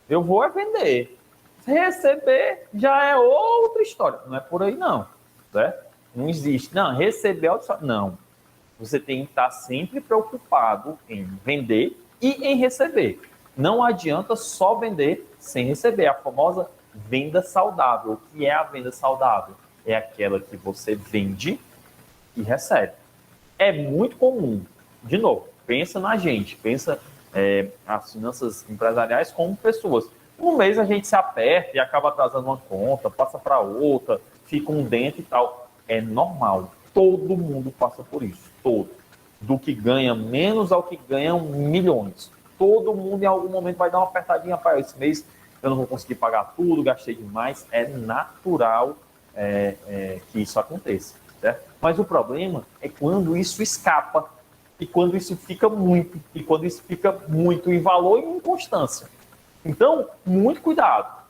Eu vou vender. Receber já é outra história. Não é por aí, não. Certo? Não existe. Não, receber é outra história. Não. Você tem que estar sempre preocupado em vender e em receber. Não adianta só vender sem receber. A famosa venda saudável. O que é a venda saudável? É aquela que você vende e recebe. É muito comum. De novo, pensa na gente. Pensa as finanças empresariais como pessoas. Um mês a gente se aperta e acaba atrasando uma conta, passa para outra, fica um dentro e tal. É normal. Todo mundo passa por isso. Todo. Do que ganha menos ao que ganha milhões. Todo mundo em algum momento vai dar uma apertadinha para esse mês. Eu não vou conseguir pagar tudo, gastei demais. É natural que isso aconteça. Certo? Mas o problema é quando isso escapa e quando isso fica muito, em valor e em constância. Então, muito cuidado.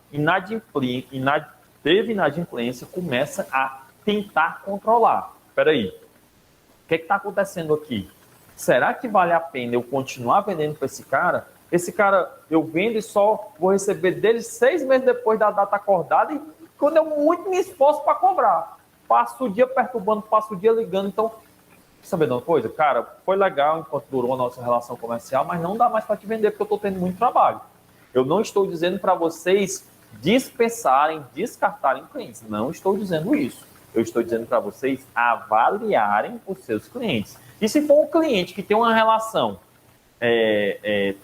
Teve inadimplência, começa a tentar controlar. Espera aí. O que está acontecendo aqui? Será que vale a pena eu continuar vendendo para esse cara? Esse cara eu vendo e só vou receber dele 6 meses depois da data acordada e quando eu muito me esforço para cobrar. Passo o dia perturbando, passo o dia ligando. Então, sabe de uma coisa? Cara, foi legal enquanto durou a nossa relação comercial, mas não dá mais para te vender porque eu estou tendo muito trabalho. Eu não estou dizendo para vocês dispensarem, descartarem clientes. Não estou dizendo isso. Eu estou dizendo para vocês avaliarem os seus clientes. E se for um cliente que tem uma relação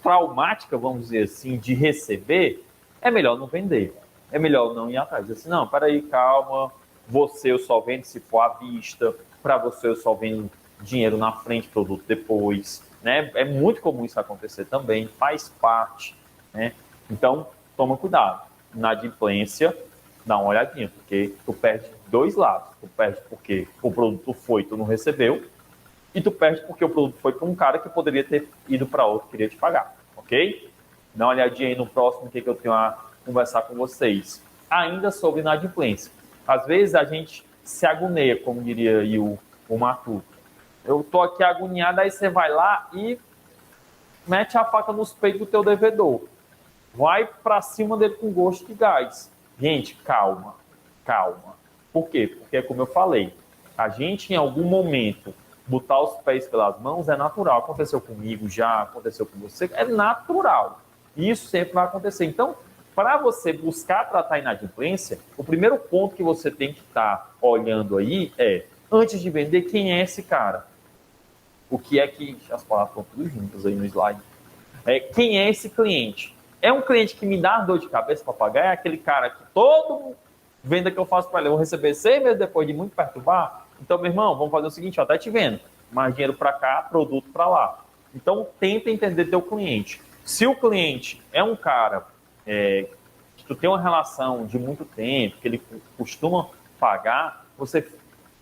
traumática, vamos dizer assim, de receber, é melhor não vender. É melhor não ir atrás. Dizer assim, não, peraí, calma. Você eu só vendo se for à vista. Para você eu só vendo dinheiro na frente, produto depois. Né? É muito comum isso acontecer também. Faz parte. Né? Então, toma cuidado. Inadimplência, dá uma olhadinha, porque tu perde dois lados. Tu perde porque o produto foi, tu não recebeu, e tu perde porque o produto foi para um cara que poderia ter ido para outro que queria te pagar, ok? Dá uma olhadinha aí no próximo que eu tenho a conversar com vocês. Ainda sobre inadimplência. Às vezes a gente se agonia, como diria aí o Matuto. Eu tô aqui agoniado, aí você vai lá e mete a faca nos peitos do teu devedor. Vai para cima dele com gosto de gás. Gente, calma, calma. Por quê? Porque, como eu falei, a gente, em algum momento, botar os pés pelas mãos é natural. Aconteceu comigo, já aconteceu com você, é natural. Isso sempre vai acontecer. Então, para você buscar tratar a inadimplência, o primeiro ponto que você tem que estar olhando aí é, antes de vender, quem é esse cara? O que é que... As palavras estão tudo juntas aí no slide. Quem é esse cliente? É um cliente que me dá dor de cabeça para pagar? É aquele cara que todo venda que eu faço para ele, eu vou receber 6 meses depois de muito perturbar? Então, meu irmão, vamos fazer o seguinte, ó, tá te vendo. Mais dinheiro para cá, produto para lá. Então, tenta entender teu cliente. Se o cliente é um cara que tu tem uma relação de muito tempo, que ele costuma pagar, você,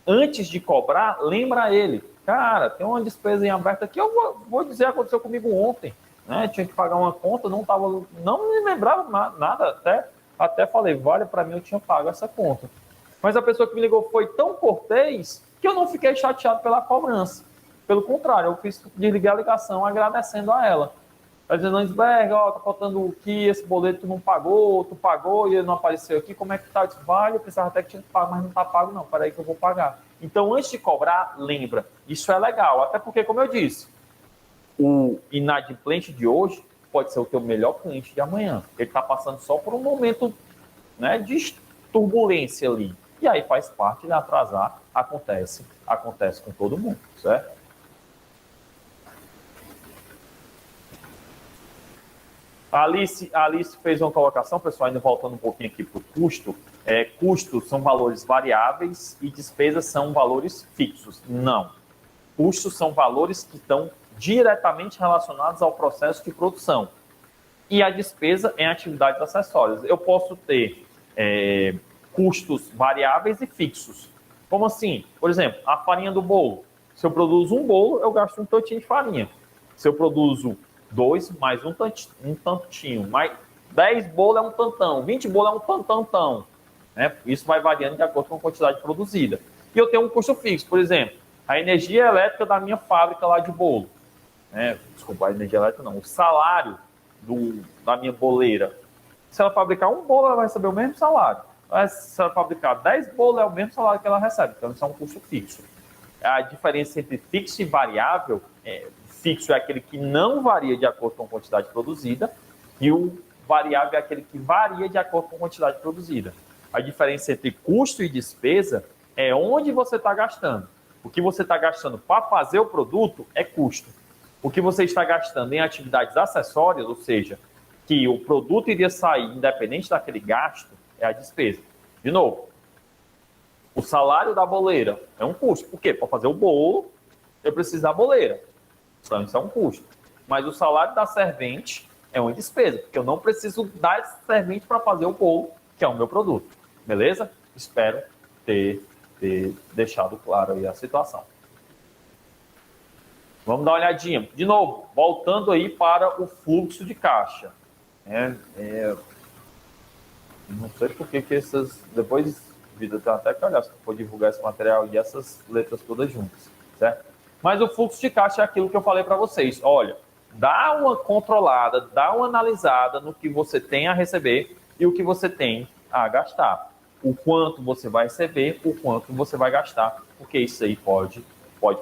antes de cobrar, lembra ele. Cara, tem uma despesa em aberto aqui, eu vou dizer, aconteceu comigo ontem. Né? Tinha que pagar uma conta, não me lembrava nada, até falei, vale, para mim eu tinha pago essa conta. Mas a pessoa que me ligou foi tão cortês que eu não fiquei chateado pela cobrança. Pelo contrário, eu fiz desligar a ligação agradecendo a ela. Tá dizendo, Landsberg, ó, tá faltando aqui, esse boleto tu não pagou, tu pagou e ele não apareceu aqui, como é que tá? Eu disse, vale, eu pensava até que tinha que pagar, mas não tá pago não, peraí que eu vou pagar. Então, antes de cobrar, lembra. Isso é legal, até porque, como eu disse, o inadimplente de hoje pode ser o teu melhor cliente de amanhã. Ele está passando só por um momento, né, de turbulência ali. E aí faz parte de atrasar, acontece com todo mundo, certo? A Alice fez uma colocação, pessoal, ainda voltando um pouquinho aqui para o custo. Custos são valores variáveis e despesas são valores fixos. Não. Custos são valores que estão diretamente relacionados ao processo de produção. E a despesa em atividades acessórias. Eu posso ter custos variáveis e fixos. Como assim? Por exemplo, a farinha do bolo. Se eu produzo um bolo, eu gasto um tantinho de farinha. Se eu produzo 2, mais um tantinho. Mais 10 bolos é um tantão. 20 bolos é um tantão. Né? Isso vai variando de acordo com a quantidade produzida. E eu tenho um custo fixo. Por exemplo, a energia elétrica da minha fábrica lá de bolo. Desculpa, a energia elétrica não. O salário da minha boleira. Se ela fabricar um bolo, ela vai receber o mesmo salário. Mas se ela fabricar 10 bolos, é o mesmo salário que ela recebe. Então, isso é um custo fixo. A diferença entre fixo e variável, fixo é aquele que não varia de acordo com a quantidade produzida, e o variável é aquele que varia de acordo com a quantidade produzida. A diferença entre custo e despesa é onde você está gastando. O que você está gastando para fazer o produto é custo. O que você está gastando em atividades acessórias, ou seja, que o produto iria sair independente daquele gasto, é a despesa. De novo, o salário da boleira é um custo. Por quê? Para fazer o bolo, eu preciso da boleira. Então, isso é um custo. Mas o salário da servente é uma despesa, porque eu não preciso dar servente para fazer o bolo, que é o meu produto. Beleza? Espero ter deixado claro aí a situação. Vamos dar uma olhadinha. De novo, voltando aí para o fluxo de caixa. Não sei por que essas... Depois, vida, tem até que olhar se eu for divulgar esse material e essas letras todas juntas, certo? Mas o fluxo de caixa é aquilo que eu falei para vocês. Olha, dá uma controlada, dá uma analisada no que você tem a receber e o que você tem a gastar. O quanto você vai receber, o quanto você vai gastar, porque isso aí pode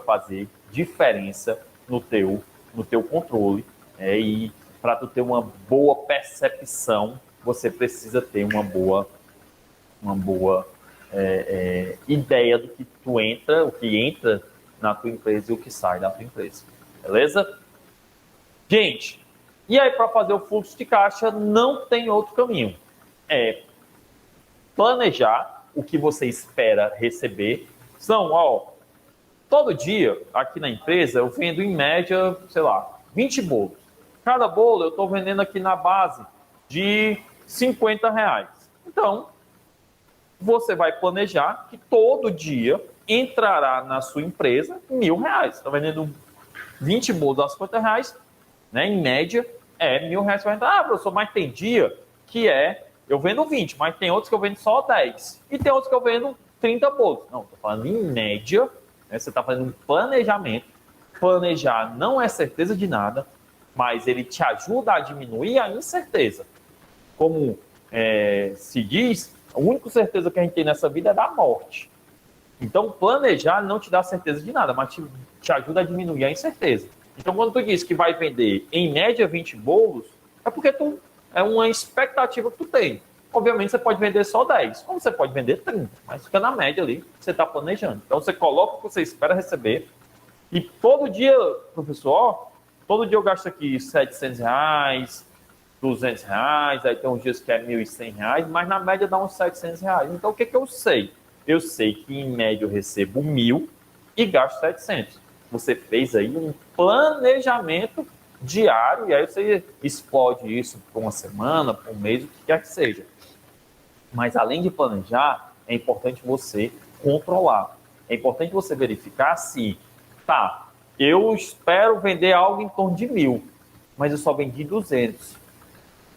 fazer diferença no teu controle. E para tu ter uma boa percepção, você precisa ter uma boa ideia do que o que entra na tua empresa e o que sai da tua empresa. Beleza? Gente, e aí para fazer o fluxo de caixa não tem outro caminho. Planejar o que você espera receber. Todo dia aqui na empresa eu vendo em média, 20 bolos. Cada bolo eu estou vendendo aqui na base de R$50. Então, você vai planejar que todo dia entrará na sua empresa R$1.000. Está vendendo 20 bolos a R$50, né? Em média, R$1.000. Você vai entrar, professor, mas tem dia que eu vendo 20, mas tem outros que eu vendo só 10. E tem outros que eu vendo 30 bolos. Não, estou falando em média, né? Você está fazendo um planejamento. Planejar não é certeza de nada, mas ele te ajuda a diminuir a incerteza. Como se diz, a única certeza que a gente tem nessa vida é da morte. Então, planejar não te dá certeza de nada, mas te ajuda a diminuir a incerteza. Então, quando tu diz que vai vender em média 20 bolos, é porque é uma expectativa que tu tem. Obviamente, você pode vender só 10, como você pode vender 30, mas fica na média ali que você está planejando. Então, você coloca o que você espera receber e todo dia, professor, todo dia eu gasto aqui R$700, R$200, aí tem uns dias que é R$1.100, mas na média dá uns R$700. Então, o que eu sei? Eu sei que, em média, eu recebo 1.000 e gasto 700. Você fez aí um planejamento diário e aí você explode isso por uma semana, por um mês, o que quer que seja. Mas, além de planejar, é importante você controlar. É importante você verificar se, eu espero vender algo em torno de 1.000, mas eu só vendi 200.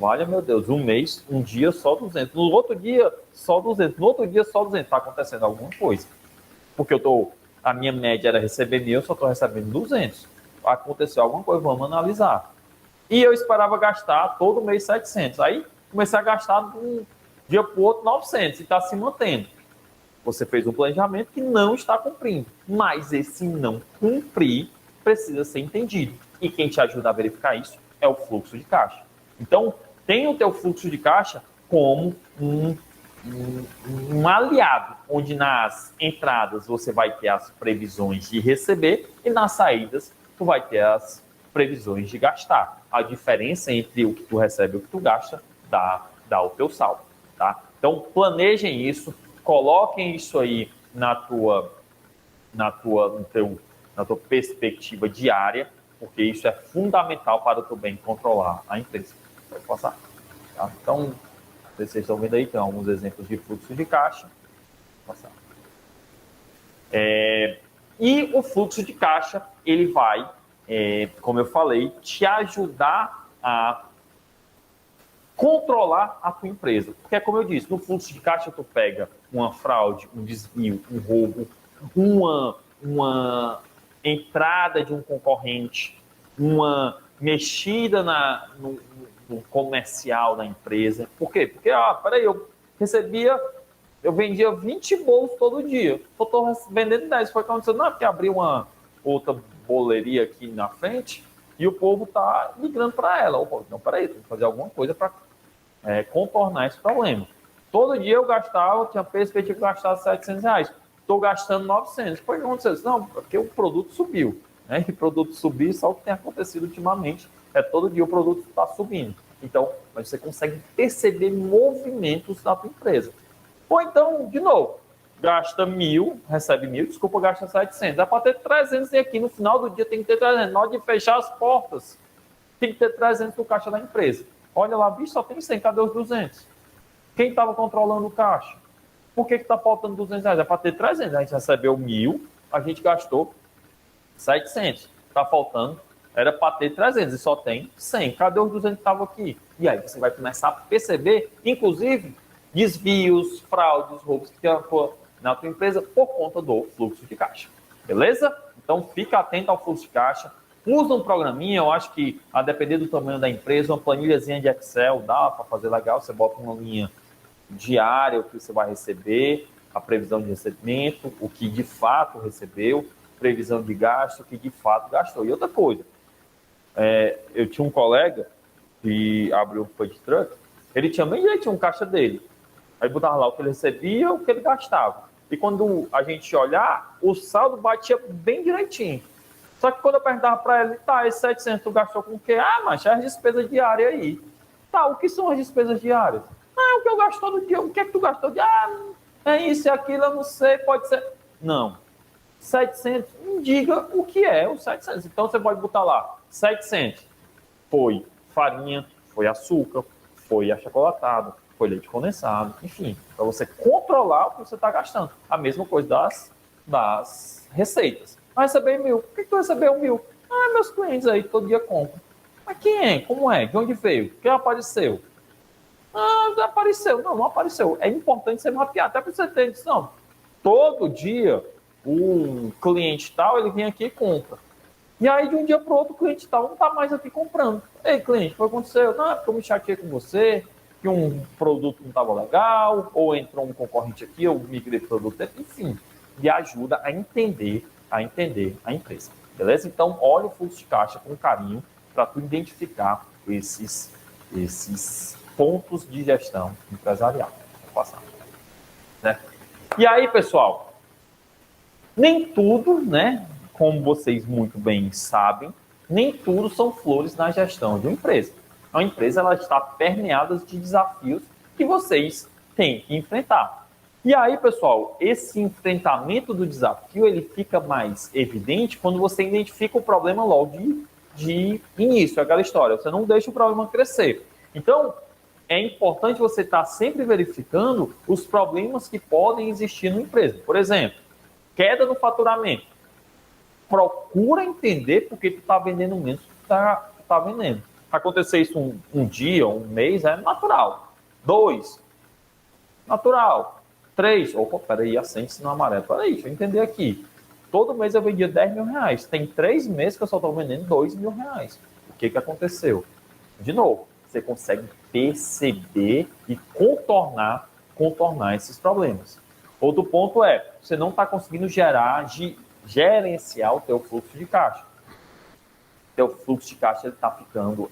Olha, meu Deus, um mês, um dia só 200. No outro dia, só 200. No outro dia, só 200. Está acontecendo alguma coisa. Porque a minha média era receber 1.000, eu só estou recebendo 200. Aconteceu alguma coisa, vamos analisar. E eu esperava gastar todo mês 700. Aí, comecei a gastar de um dia para o outro 900 e está se mantendo. Você fez um planejamento que não está cumprindo. Mas esse não cumprir precisa ser entendido. E quem te ajuda a verificar isso é o fluxo de caixa. Então, tem o teu fluxo de caixa como um aliado, onde nas entradas você vai ter as previsões de receber e nas saídas tu vai ter as previsões de gastar. A diferença entre o que tu recebe e o que tu gasta dá o teu saldo, tá? Então, planejem isso, coloquem isso aí na tua perspectiva diária, porque isso é fundamental para tu bem controlar a empresa. Pode passar. Tá? Então, vocês estão vendo aí, tem alguns exemplos de fluxo de caixa. Vou passar. E o fluxo de caixa, ele vai, como eu falei, te ajudar a controlar a tua empresa. Porque, como eu disse, no fluxo de caixa tu pega uma fraude, um desvio, um roubo, uma entrada de um concorrente, uma mexida no comercial da empresa. Por quê? Porque, eu vendia 20 bolos todo dia. Só estou vendendo 10. Foi acontecendo, não, porque abri uma outra boleria aqui na frente e o povo está migrando para ela. Opa, não, peraí, tem que fazer alguma coisa para contornar esse problema. Todo dia eu gastava, tinha perspectiva de gastar R$700. Estou gastando 900. Foi o que aconteceu? Não, porque o produto subiu. Né? E o produto subir, só o que tem acontecido ultimamente todo dia o produto está subindo. Então, mas você consegue perceber movimentos da tua empresa. Ou então, de novo, gasta 1.000, recebe 1.000, desculpa, gasta 700. Dá para ter 300 e aqui no final do dia tem que ter 300. Na hora de fechar as portas, tem que ter 300 no caixa da empresa. Olha lá, bicho, só tem 100, cadê os 200? Quem estava controlando o caixa? Por que está faltando R$200? É para ter 300. A gente recebeu 1.000, a gente gastou 700. Está faltando, era para ter 300 e só tem 100. Cadê os 200 que estavam aqui? E aí você vai começar a perceber, inclusive, desvios, fraudes, roubos que tem na tua empresa por conta do fluxo de caixa. Beleza? Então, fica atento ao fluxo de caixa. Usa um programinha, eu acho que, a depender do tamanho da empresa, uma planilhazinha de Excel dá para fazer legal. Você bota uma linha diária, o que você vai receber, a previsão de recebimento, o que de fato recebeu, previsão de gasto, o que de fato gastou. E outra coisa, eu tinha um colega que abriu um food truck, ele tinha bem direitinho um caixa dele. Aí botava lá o que ele recebia e o que ele gastava. E quando a gente olhar, o saldo batia bem direitinho. Só que quando eu perguntava para ele, esse 700 tu gastou com o quê? Mas é as despesas diárias aí. O que são as despesas diárias? O que eu gasto todo dia. O que é que tu gastou? É isso e aquilo, eu não sei, pode ser. Não. 700, me diga o que é o 700. Então você pode botar lá, 700 foi farinha, foi açúcar, foi achocolatado, foi leite condensado, enfim, para você controlar o que você está gastando. A mesma coisa das receitas. Receber 1.000. Por que tu recebeu 1.000? Meus clientes aí todo dia compram. Mas quem é? Como é? De onde veio? Quem apareceu? Apareceu. Não apareceu. É importante você mapear. Até para você ter, não, Todo dia, o cliente tal, ele vem aqui e compra. E aí, de um dia para o outro, o cliente tal não está mais aqui comprando. Ei, cliente, o que aconteceu? Não, é porque eu me chateei com você, que um produto não estava legal, ou entrou um concorrente aqui, eu migrei produto, enfim. E ajuda a entender a empresa. Beleza? Então, olha o fluxo de caixa com carinho para tu identificar esses pontos de gestão empresarial. Vou passar. Né? E aí, pessoal, nem tudo, né? Como vocês muito bem sabem, nem tudo são flores na gestão de uma empresa. A empresa ela está permeada de desafios que vocês têm que enfrentar. E aí, pessoal, esse enfrentamento do desafio ele fica mais evidente quando você identifica o problema logo de início, aquela história. Você não deixa o problema crescer. Então, é importante você estar sempre verificando os problemas que podem existir na empresa. Por exemplo, queda no faturamento. Procura entender porque tu está vendendo menos do que tu tá vendendo. Acontecer isso um dia, um mês, é natural. 2, natural. 3, opa, peraí, acende-se no amarelo. Peraí, deixa eu entender aqui. Todo mês eu vendia 10 mil reais. Tem 3 meses que eu só estou vendendo 2 mil reais. O que aconteceu? De novo, você consegue perceber e contornar esses problemas. Outro ponto é, você não está conseguindo gerenciar o teu fluxo de caixa. O teu fluxo de caixa está ficando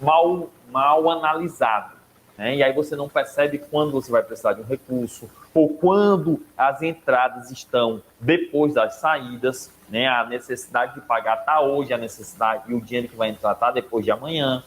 mal analisado. Né? E aí você não percebe quando você vai precisar de um recurso ou quando as entradas estão depois das saídas. Né? A necessidade de pagar está hoje, a necessidade e o dinheiro que vai entrar está depois de amanhã.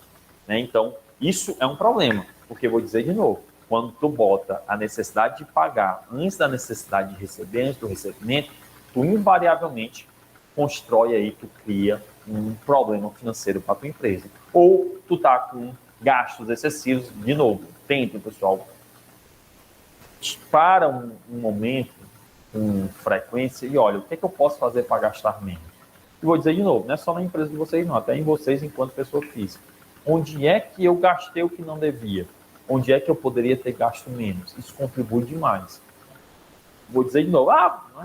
Né? Então, isso é um problema, porque vou dizer de novo, quando tu bota a necessidade de pagar antes da necessidade de receber, antes do recebimento, tu invariavelmente constrói aí, tu cria um problema financeiro para tua empresa. Ou tu tá com gastos excessivos, de novo, tentem, pessoal, para um momento, com frequência, e olha, o que é que eu posso fazer para gastar menos? E vou dizer de novo, não é só na empresa de vocês não, até em vocês enquanto pessoa física. Onde é que eu gastei o que não devia? Onde é que eu poderia ter gasto menos? Isso contribui demais. Vou dizer de novo,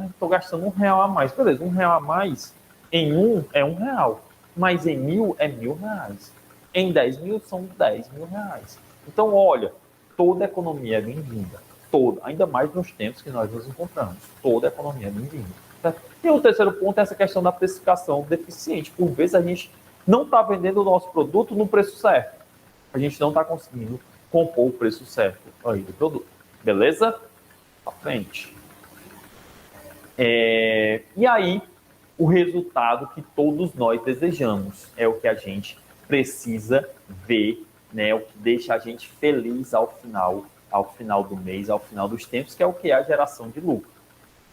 estou gastando R$1 a mais. Beleza, R$1 a mais em é R$1, mas em 1.000 é R$1.000. Em 10 mil são 10 mil reais. Então, olha, toda economia é bem-vinda. Toda, ainda mais nos tempos que nós nos encontramos. Toda economia é bem-vinda. Tá? E o terceiro ponto é essa questão da precificação deficiente. Por vezes a gente não está vendendo o nosso produto no preço certo. A gente não está conseguindo compor o preço certo aí do produto. Beleza? Pra frente. E aí, o resultado que todos nós desejamos é o que a gente precisa ver, né? O que deixa a gente feliz ao final do mês, ao final dos tempos, que é o que é a geração de lucro.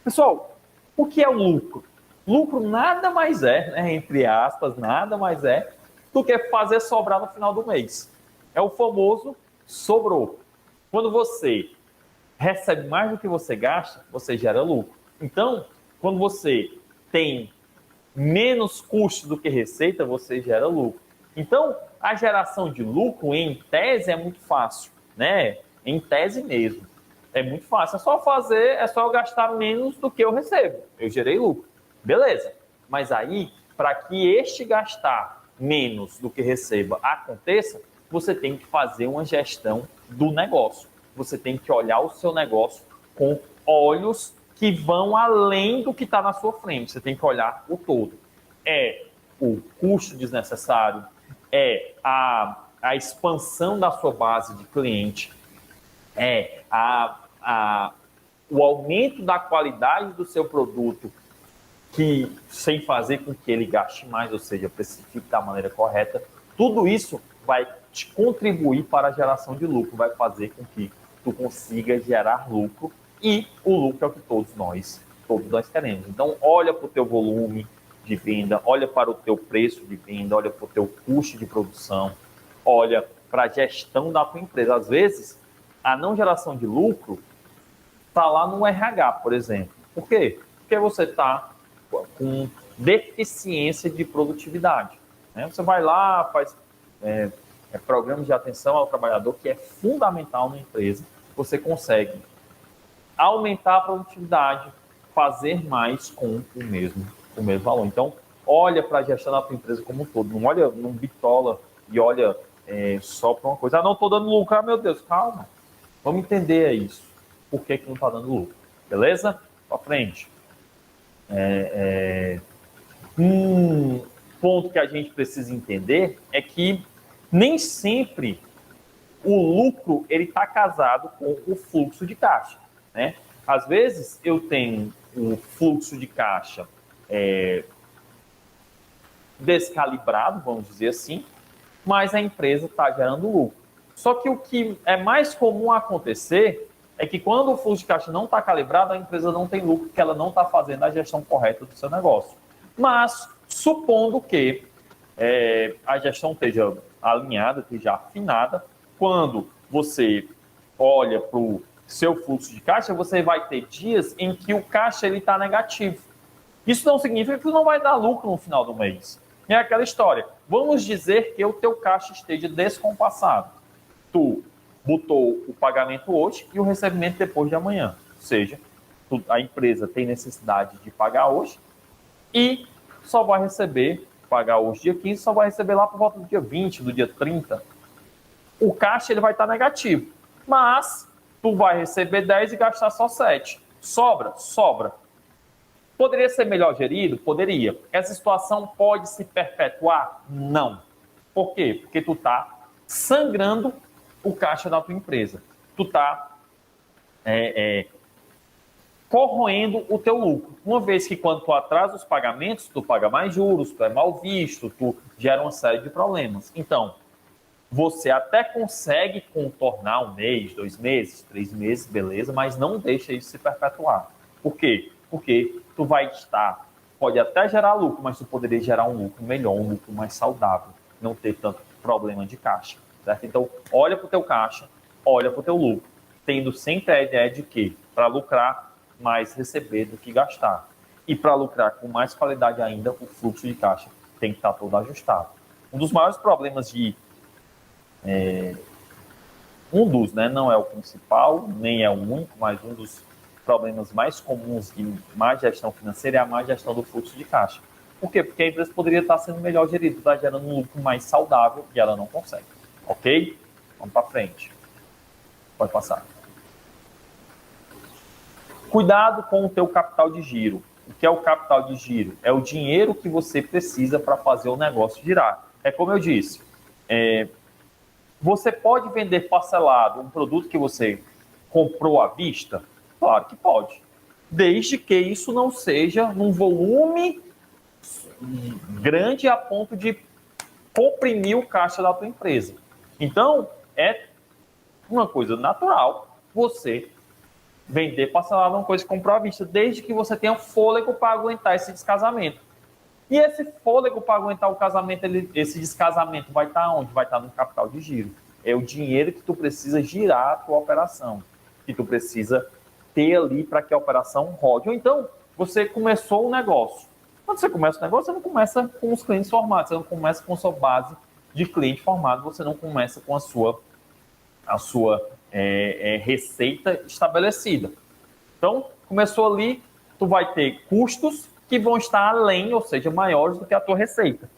Pessoal, o que é o lucro? Lucro nada mais é, né, entre aspas, nada mais é do que fazer sobrar no final do mês. É o famoso sobrou. Quando você recebe mais do que você gasta, você gera lucro. Então, quando você tem menos custo do que receita, você gera lucro. Então, a geração de lucro, em tese, é muito fácil, né? Em tese mesmo. É muito fácil. É só eu gastar menos do que eu recebo. Eu gerei lucro. Beleza. Mas aí, para que este gastar menos do que receba aconteça, você tem que fazer uma gestão do negócio. Você tem que olhar o seu negócio com olhos que vão além do que está na sua frente. Você tem que olhar o todo. É o custo desnecessário, é a expansão da sua base de cliente, é o aumento da qualidade do seu produto, que sem fazer com que ele gaste mais, ou seja, precifique da maneira correta. Tudo isso vai te contribuir para a geração de lucro, vai fazer com que tu consiga gerar lucro, e o lucro é o que todos nós queremos. Então, olha para o teu volume de venda, olha para o teu preço de venda, olha para o teu custo de produção, olha para a gestão da tua empresa. Às vezes, a não geração de lucro está lá no RH, por exemplo. Por quê? Porque você está com deficiência de produtividade. Né? Você vai lá, faz programas de atenção ao trabalhador, que é fundamental na empresa, você consegue aumentar a produtividade, fazer mais com o mesmo valor. Então, olha para a gestão da tua empresa como um todo, não olha, não bitola e olha só para uma coisa. Ah, não estou dando lucro, ah, meu Deus, calma. Vamos entender isso. Por que não está dando lucro? Beleza? Para frente. Um ponto que a gente precisa entender é que nem sempre o lucro ele está casado com o fluxo de caixa, né? Às vezes eu tenho um fluxo de caixa descalibrado, vamos dizer assim, mas a empresa está gerando lucro. Só que o que é mais comum acontecer é que quando o fluxo de caixa não está calibrado, a empresa não tem lucro, porque ela não está fazendo a gestão correta do seu negócio. Mas, supondo que a gestão esteja alinhada, esteja afinada, quando você olha para o seu fluxo de caixa, você vai ter dias em que o caixa está negativo. Isso não significa que não vai dar lucro no final do mês. É aquela história. Vamos dizer que o teu caixa esteja descompassado. Tu botou o pagamento hoje e o recebimento depois de amanhã. Ou seja, a empresa tem necessidade de pagar hoje e só vai pagar hoje dia 15, só vai receber lá por volta do dia 20, do dia 30. O caixa ele vai estar negativo, mas tu vai receber 10 e gastar só 7. Sobra? Sobra. Poderia ser melhor gerido? Poderia. Essa situação pode se perpetuar? Não. Por quê? Porque tu está sangrando o caixa da tua empresa. Tu está corroendo o teu lucro. Uma vez que quando tu atrasa os pagamentos, tu paga mais juros, tu é mal visto, tu gera uma série de problemas. Então, você até consegue contornar 1 mês, 2 meses, 3 meses, beleza, mas não deixa isso se perpetuar. Por quê? Porque tu vai pode até gerar lucro, mas tu poderia gerar um lucro melhor, um lucro mais saudável, não ter tanto problema de caixa, certo? Então, olha para o teu caixa, olha para o teu lucro, tendo sempre a ideia de que, para lucrar, mais receber do que gastar. E para lucrar com mais qualidade ainda, o fluxo de caixa tem que estar todo ajustado. Um dos maiores problemas um dos, né, não é o principal, nem é o único, mas um dos problemas mais comuns de má gestão financeira é a má gestão do fluxo de caixa. Por quê? Porque a empresa poderia estar sendo melhor gerida, está gerando um lucro mais saudável e ela não consegue. Ok? Vamos para frente. Pode passar. Cuidado com o teu capital de giro. O que é o capital de giro? É o dinheiro que você precisa para fazer o negócio girar. É como eu disse, você pode vender parcelado um produto que você comprou à vista? Claro que pode. Desde que isso não seja num volume grande a ponto de comprimir o caixa da tua empresa. Então, é uma coisa natural você vender parcelado uma coisa que comprou à vista, desde que você tenha fôlego para aguentar esse descasamento. E esse fôlego para aguentar o casamento, esse descasamento vai estar onde? Vai estar no capital de giro. É o dinheiro que tu precisa girar a tua operação, que tu precisa ter ali para que a operação rode. Ou então, você começou um negócio. Quando você começa o negócio, você não começa com os clientes formados, você não começa com a sua base de cliente formado, você não começa com a sua receita estabelecida. Então, começou ali, tu vai ter custos que vão estar além, ou seja, maiores do que a tua receita.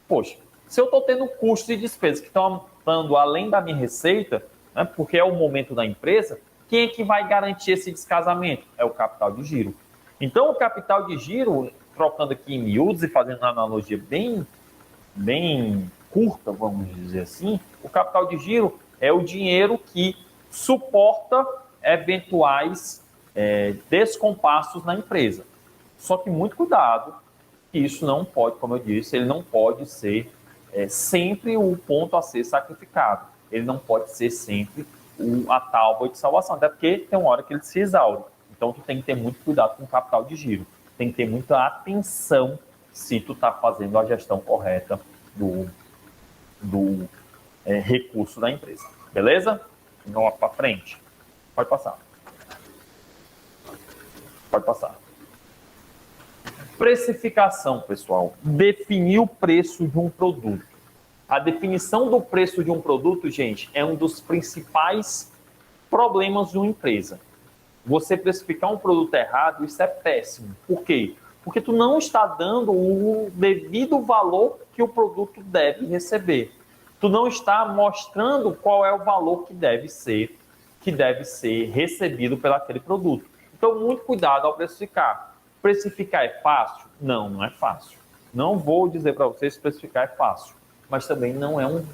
Poxa, se eu estou tendo custos e despesas que estão andando além da minha receita, né, porque é o momento da empresa, quem é que vai garantir esse descasamento? É o capital de giro. Então, o capital de giro, trocando aqui em miúdos e fazendo uma analogia bem curta, vamos dizer assim, o capital de giro é o dinheiro que suporta eventuais descompassos na empresa. Só que muito cuidado, que isso não pode, como eu disse, ele não pode ser sempre o ponto a ser sacrificado. Ele não pode ser sempre a tábua de salvação, até porque tem uma hora que ele se exaure. Então, tu tem que ter muito cuidado com o capital de giro. Tem que ter muita atenção se tu está fazendo a gestão correta do recurso da empresa. Beleza? Vamos para frente. Pode passar. Pode passar. Precificação, pessoal. Definir o preço de um produto. A definição do preço de um produto, gente, é um dos principais Problemas de uma empresa. Você precificar um produto errado, isso é péssimo. Por quê? Porque tu não está dando o devido valor que o produto deve receber. Tu não está mostrando qual é o valor que deve ser recebido pelo aquele produto. Então, muito cuidado ao precificar. Precificar é fácil? Não, não é fácil. Não vou dizer para vocês que precificar é fácil, mas também não é um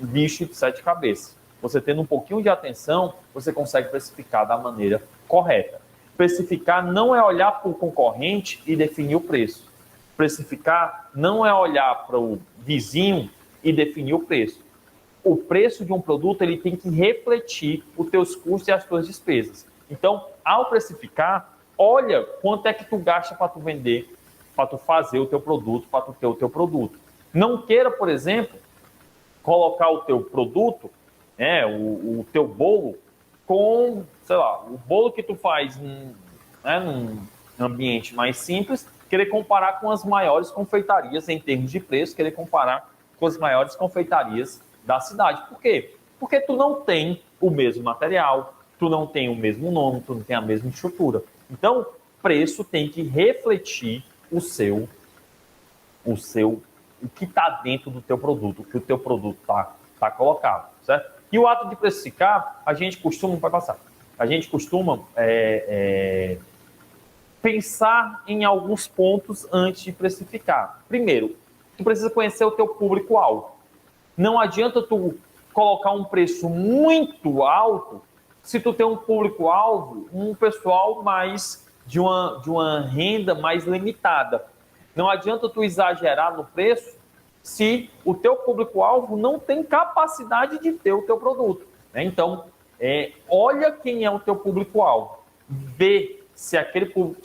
bicho de 7 cabeças. Você tendo um pouquinho de atenção, você consegue precificar da maneira correta. Precificar não é olhar para o concorrente e definir o preço. Precificar não é olhar para o vizinho e definir o preço. O preço de um produto ele tem que refletir os teus custos e as tuas despesas. Então, ao precificar, olha quanto é que tu gasta para tu vender, para tu fazer o teu produto, para tu ter o teu produto. Não queira, por exemplo, colocar o teu produto, o teu bolo, com, sei lá, o bolo que tu faz num ambiente mais simples, querer comparar com as maiores confeitarias em termos de preço, querer comparar com as maiores confeitarias da cidade. Por quê? Porque tu não tem o mesmo material, tu não tem o mesmo nome, tu não tem a mesma estrutura. Então, preço tem que refletir o que está dentro do teu produto, o que o teu produto tá colocado, certo? E o ato de precificar, a gente costuma pensar em alguns pontos antes de precificar. Primeiro, tu precisa conhecer o teu público-alvo. Não adianta tu colocar um preço muito alto se tu tem um público-alvo, um pessoal mais de uma renda mais limitada. Não adianta tu exagerar no preço se o teu público-alvo não tem capacidade de ter o teu produto. Né? Então, olha quem é o teu público-alvo. Vê se o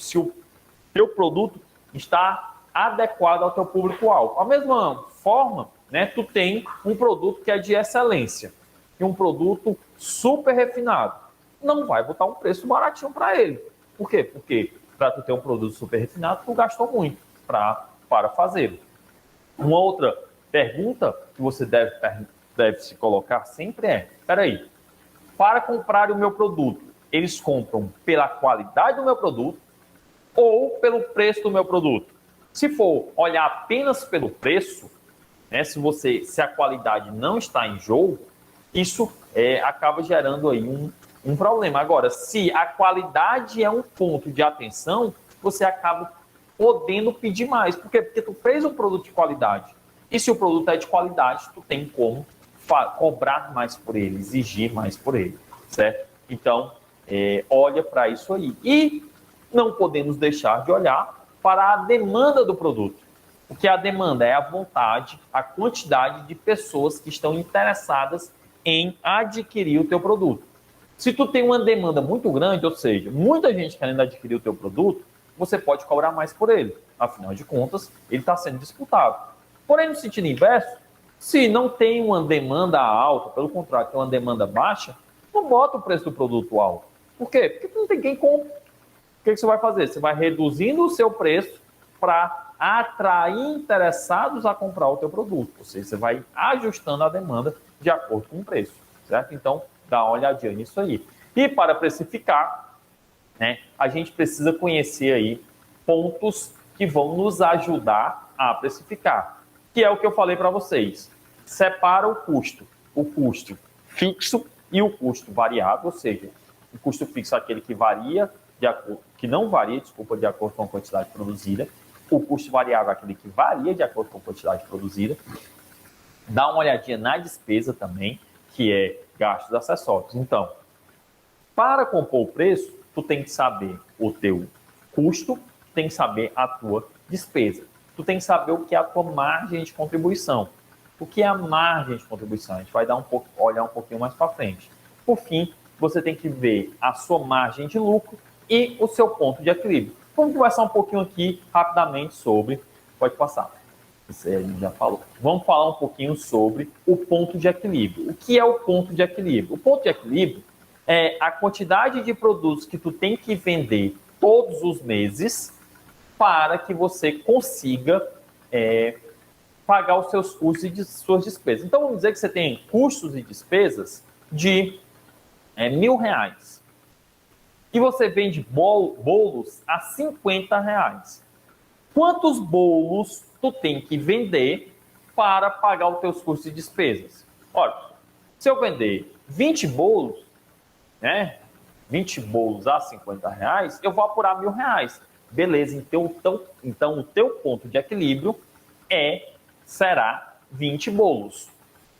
teu produto está adequado ao teu público-alvo. Da mesma forma, né, tu tem um produto que é de excelência e um produto super refinado. Não vai botar um preço baratinho para ele. Por quê? Porque para tu ter um produto super refinado, tu gastou muito para fazê-lo. Uma outra pergunta que você deve se colocar sempre é: peraí, para comprar o meu produto, eles compram pela qualidade do meu produto ou pelo preço do meu produto? Se for olhar apenas pelo preço, né, se a qualidade não está em jogo, isso acaba gerando aí um problema. Agora, se a qualidade é um ponto de atenção, você acaba podendo pedir mais. Por quê? Porque tu fez um produto de qualidade. E se o produto é de qualidade, tu tem como cobrar mais por ele, exigir mais por ele, certo? Então, olha para isso aí. E não podemos deixar de olhar para a demanda do produto. O que é a demanda? É a vontade, a quantidade de pessoas que estão interessadas em adquirir o teu produto. Se tu tem uma demanda muito grande, ou seja, muita gente querendo adquirir o teu produto, você pode cobrar mais por ele. Afinal de contas, ele está sendo disputado. Porém, no sentido inverso, se não tem uma demanda alta, pelo contrário, tem uma demanda baixa, não bota o preço do produto alto. Por quê? Porque não tem quem compra. O que você vai fazer? Você vai reduzindo o seu preço para atrair interessados a comprar o teu produto. Ou seja, você vai ajustando a demanda de acordo com o preço, certo? Então, dá uma olhadinha nisso aí. E para precificar, né, a gente precisa conhecer aí pontos que vão nos ajudar a precificar, que é o que eu falei para vocês. Separa o custo fixo e o custo variável, ou seja, o custo fixo é aquele que varia que não varia, de acordo com a quantidade produzida. O custo variável é aquele que varia de acordo com a quantidade produzida. Dá uma olhadinha na despesa também, que é gastos acessórios. Então, para compor o preço, tu tem que saber o teu custo, tem que saber a tua despesa. Tu tem que saber o que é a tua margem de contribuição. O que é a margem de contribuição? A gente vai olhar um pouquinho mais para frente. Por fim, você tem que ver a sua margem de lucro e o seu ponto de equilíbrio. Vamos conversar um pouquinho aqui rapidamente sobre... Pode passar. Isso aí a gente já falou. Vamos falar um pouquinho sobre o ponto de equilíbrio. O que é o ponto de equilíbrio? O ponto de equilíbrio é a quantidade de produtos que tu tem que vender todos os meses para que você consiga pagar os seus custos e suas despesas. Então, vamos dizer que você tem custos e despesas de R$ 1.000. E você vende bolos a R$ 50. Quantos bolos tu tem que vender para pagar os teus custos e despesas? Olha, se eu vender 20 bolos, né? 20 bolos a R$ 50, eu vou apurar R$ 1.000. Beleza, então o teu ponto de equilíbrio será 20 bolos.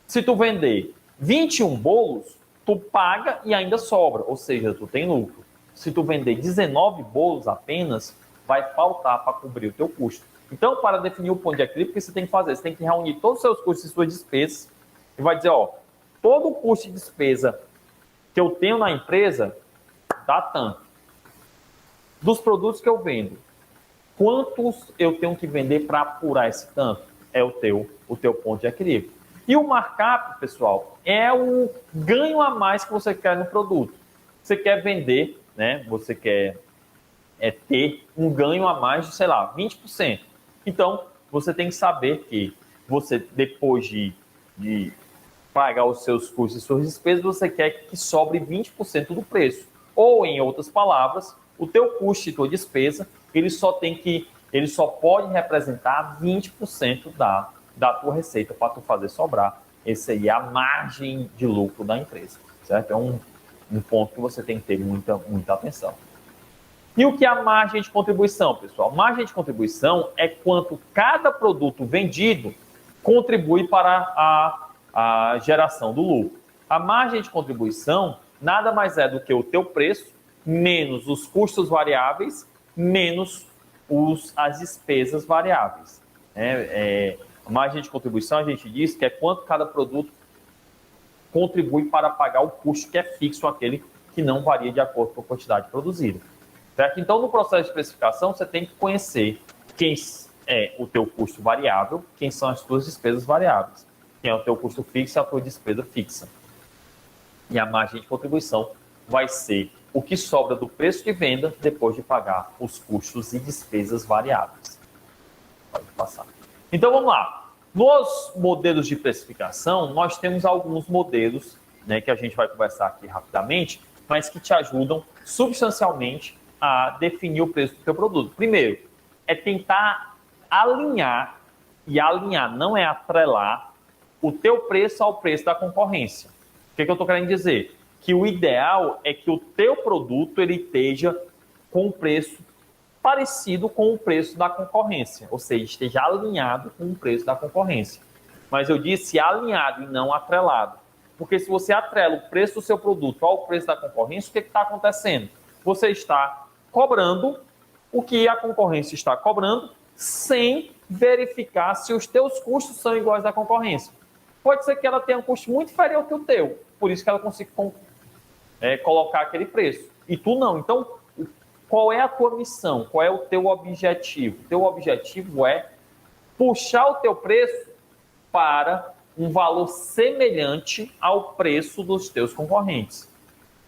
Se tu vender 21 bolos, tu paga e ainda sobra, ou seja, tu tem lucro. Se tu vender 19 bolos apenas, vai faltar para cobrir o teu custo. Então, para definir o ponto de equilíbrio, o que você tem que fazer? Você tem que reunir todos os seus custos e suas despesas e vai dizer, ó, todo o custo e despesa que eu tenho na empresa dá tanto. Dos produtos que eu vendo, quantos eu tenho que vender para apurar esse tanto? É o teu ponto de equilíbrio. E o markup, pessoal, é o ganho a mais que você quer no produto. Você quer vender, né? Você quer ter um ganho a mais de, sei lá, 20%. Então, você tem que saber que você, depois de pagar os seus custos e suas despesas, você quer que sobre 20% do preço. Ou, em outras palavras, o teu custo e tua despesa, ele só pode representar 20% da tua receita para tu fazer sobrar. Esse aí é a margem de lucro da empresa, certo? É um ponto que você tem que ter muita atenção. E o que é a margem de contribuição, pessoal? Margem de contribuição é quanto cada produto vendido contribui para a geração do lucro. A margem de contribuição nada mais é do que o teu preço menos os custos variáveis menos as despesas variáveis. A margem de contribuição, a gente diz que é quanto cada produto contribui para pagar o custo que é fixo, aquele que não varia de acordo com a quantidade produzida. Certo? Então, no processo de precificação, você tem que conhecer quem é o teu custo variável, quem são as tuas despesas variáveis, quem é o teu custo fixo e a tua despesa fixa. E a margem de contribuição vai ser o que sobra do preço de venda depois de pagar os custos e despesas variáveis. Pode passar. Então, vamos lá. Nos modelos de precificação, nós temos alguns modelos, né, que a gente vai conversar aqui rapidamente, mas que te ajudam substancialmente a definir o preço do teu produto. Primeiro, é tentar alinhar, e alinhar não é atrelar, o teu preço ao preço da concorrência. O que eu estou querendo dizer? Que o ideal é que o teu produto ele esteja com um preço parecido com o preço da concorrência, ou seja, esteja alinhado com o preço da concorrência. Mas eu disse alinhado e não atrelado. Porque se você atrela o preço do seu produto ao preço da concorrência, o que está acontecendo? Você está cobrando o que a concorrência está cobrando sem verificar se os teus custos são iguais à concorrência. Pode ser que ela tenha um custo muito inferior que o teu, por isso que ela consiga colocar aquele preço. E tu não. Então, qual é a tua missão? Qual é o teu objetivo? O teu objetivo é puxar o teu preço para um valor semelhante ao preço dos teus concorrentes.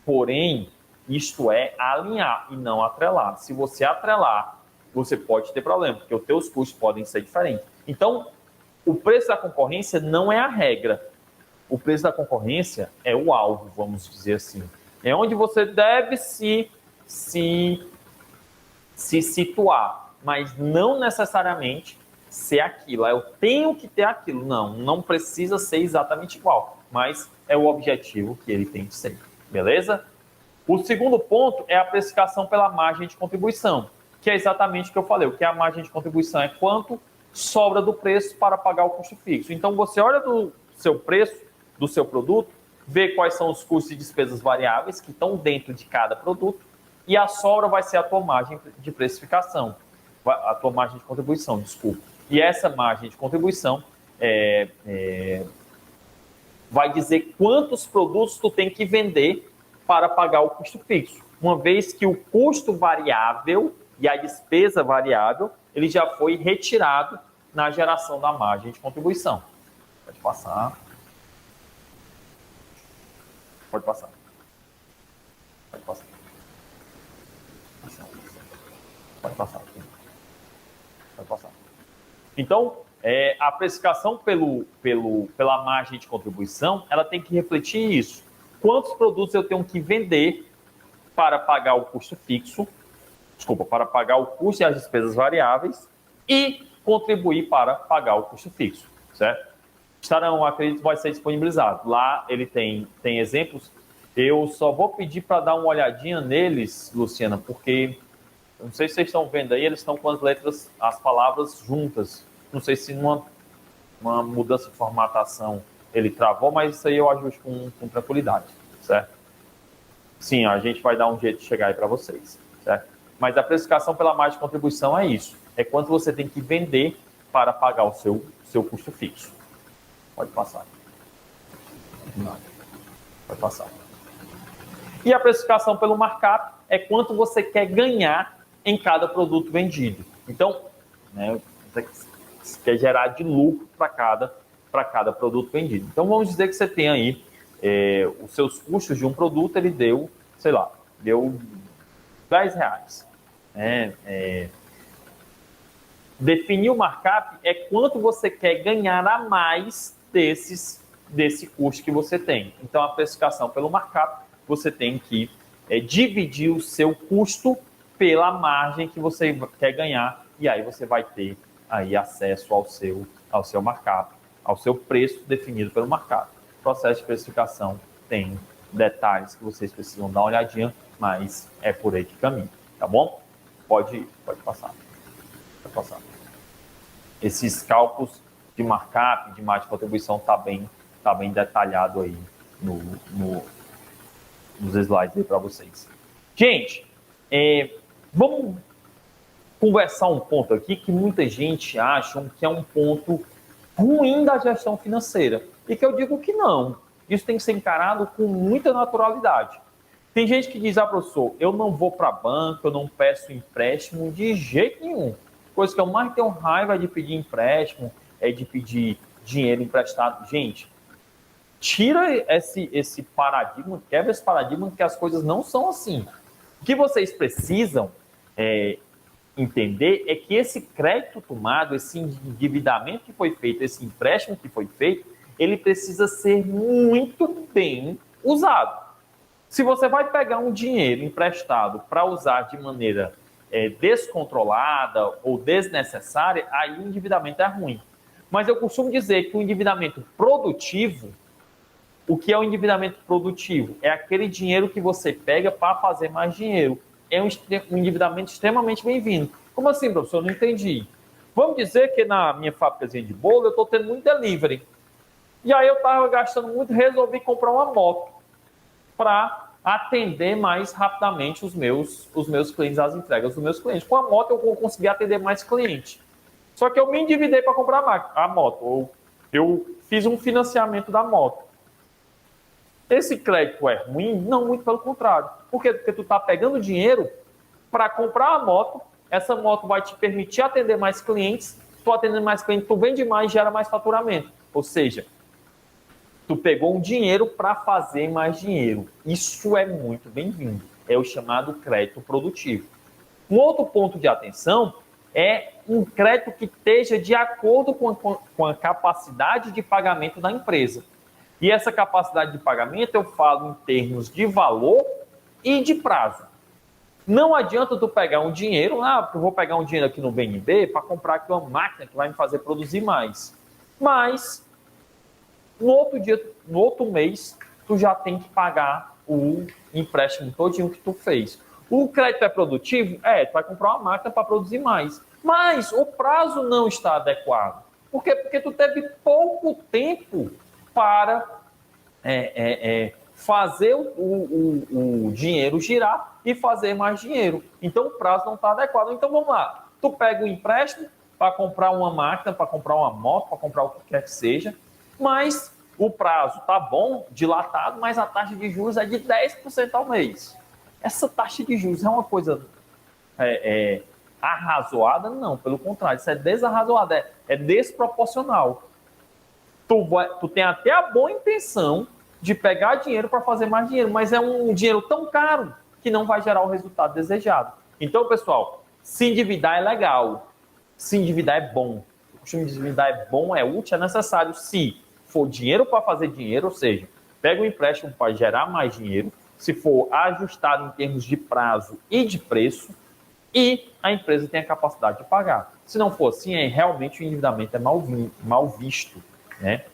Porém, isto é alinhar e não atrelar. Se você atrelar, você pode ter problema, porque os teus custos podem ser diferentes. Então, o preço da concorrência não é a regra. O preço da concorrência é o alvo, vamos dizer assim. É onde você deve se situar, mas não necessariamente ser aquilo. Eu tenho que ter aquilo. Não precisa ser exatamente igual, mas é o objetivo que ele tem que ser. Beleza? O segundo ponto é a precificação pela margem de contribuição, que é exatamente o que eu falei. O que é a margem de contribuição é quanto sobra do preço para pagar o custo fixo. Então, você olha do seu preço, do seu produto, vê quais são os custos e despesas variáveis que estão dentro de cada produto e a sobra vai ser a tua margem de precificação, a tua margem de contribuição, desculpa. E essa margem de contribuição vai dizer quantos produtos tu tem que vender para pagar o custo fixo. Uma vez que o custo variável e a despesa variável, ele já foi retirado na geração da margem de contribuição. Pode passar. Pode passar. Pode passar. Pode passar. Pode passar. Então, a precificação pela margem de contribuição, ela tem que refletir isso. quantos produtos eu tenho que vender para pagar o custo fixo, para pagar o custo e as despesas variáveis e contribuir para pagar o custo fixo, certo? Estarão, acredito, vai ser disponibilizado. Lá ele tem exemplos. Eu só vou pedir para dar uma olhadinha neles, Luciana, porque não sei se vocês estão vendo aí, eles estão com as letras, as palavras juntas. Não sei se numa mudança de formatação ele travou, mas isso aí eu ajusto com tranquilidade, certo? Sim, a gente vai dar um jeito de chegar aí para vocês, certo? Mas a precificação pela margem de contribuição é isso. É quanto você tem que vender para pagar o seu custo fixo. Pode passar. Pode passar. E a precificação pelo markup é quanto você quer ganhar em cada produto vendido. Então, né, você quer gerar de lucro para cada produto vendido. Então, vamos dizer que você tem aí os seus custos de um produto, ele deu, sei lá, deu R$10. Definir o markup é quanto você quer ganhar a mais desse custo que você tem. Então, a precificação pelo markup, você tem que dividir o seu custo pela margem que você quer ganhar, e aí você vai ter aí acesso ao seu markup, ao seu preço definido pelo markup. O processo de precificação tem detalhes que vocês precisam dar uma olhadinha, mas é por aí que caminha, tá bom? Pode passar. Pode passar. Esses cálculos de markup, de margem de contribuição, tá bem detalhado aí nos slides aí para vocês. Gente, vamos conversar um ponto aqui que muita gente acha que é um ponto ruim da gestão financeira. E que eu digo que não. Isso tem que ser encarado com muita naturalidade. Tem gente que diz, professor, eu não vou para banco, eu não peço empréstimo de jeito nenhum. Coisa que eu mais tenho raiva é de pedir empréstimo, é de pedir dinheiro emprestado. Gente, tira esse paradigma, quebra esse paradigma que as coisas não são assim. O que vocês precisam entender é que esse crédito tomado, esse endividamento que foi feito, esse empréstimo que foi feito, ele precisa ser muito bem usado. Se você vai pegar um dinheiro emprestado para usar de maneira descontrolada ou desnecessária, aí o endividamento é ruim. Mas eu costumo dizer que o endividamento produtivo, o que é o endividamento produtivo? É aquele dinheiro que você pega para fazer mais dinheiro. É um endividamento extremamente bem-vindo. Como assim, professor? Eu não entendi. Vamos dizer que na minha fábrica de bolo eu estou tendo muito delivery. E aí eu estava gastando muito, resolvi comprar uma moto para atender mais rapidamente os meus clientes, as entregas dos meus clientes. Com a moto eu vou conseguir atender mais clientes. Só que eu me endividei para comprar a moto. Ou eu fiz um financiamento da moto. Esse crédito é ruim? Não, muito pelo contrário. Por quê? Porque tu está pegando dinheiro para comprar a moto, essa moto vai te permitir atender mais clientes, tu atendendo mais clientes, tu vende mais e gera mais faturamento. Ou seja, tu pegou um dinheiro para fazer mais dinheiro. Isso é muito bem-vindo. É o chamado crédito produtivo. Um outro ponto de atenção é um crédito que esteja de acordo com a capacidade de pagamento da empresa. E essa capacidade de pagamento eu falo em termos de valor e de prazo. Não adianta tu pegar um dinheiro, eu vou pegar um dinheiro aqui no BNB para comprar aqui uma máquina que vai me fazer produzir mais. Mas, no outro mês, tu já tem que pagar o empréstimo todinho que tu fez. O crédito é produtivo? Tu vai comprar uma máquina para produzir mais. Mas o prazo não está adequado. Por quê? Porque tu teve pouco tempo para fazer o dinheiro girar e fazer mais dinheiro. Então, o prazo não está adequado. Então, vamos lá. Tu pega o empréstimo para comprar uma máquina, para comprar uma moto, para comprar o que quer que seja, mas o prazo está bom, dilatado, mas a taxa de juros é de 10% ao mês. Essa taxa de juros é uma coisa arrazoada? Não, pelo contrário, isso é desarrazoado, é desproporcional. Tu tem até a boa intenção de pegar dinheiro para fazer mais dinheiro, mas é um dinheiro tão caro que não vai gerar o resultado desejado. Então, pessoal, se endividar é legal, se endividar é bom. O costume de endividar é bom, é útil, é necessário se for dinheiro para fazer dinheiro, ou seja, pega o empréstimo para gerar mais dinheiro, se for ajustado em termos de prazo e de preço, e a empresa tem a capacidade de pagar. Se não for assim, realmente o endividamento é mal visto, né?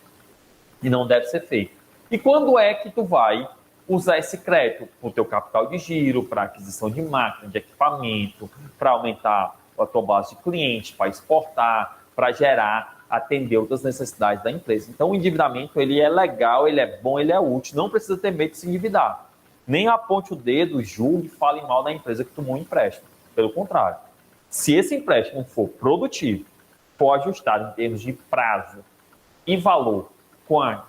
E não deve ser feito. E quando é que tu vai usar esse crédito? O teu capital de giro, para aquisição de máquina, de equipamento, para aumentar a tua base de clientes, para exportar, para gerar, atender outras necessidades da empresa. Então, o endividamento, ele é legal, ele é bom, ele é útil. Não precisa ter medo de se endividar. Nem aponte o dedo, julgue, fale mal da empresa que tomou um empréstimo. Pelo contrário. Se esse empréstimo for produtivo, for ajustado em termos de prazo e valor com a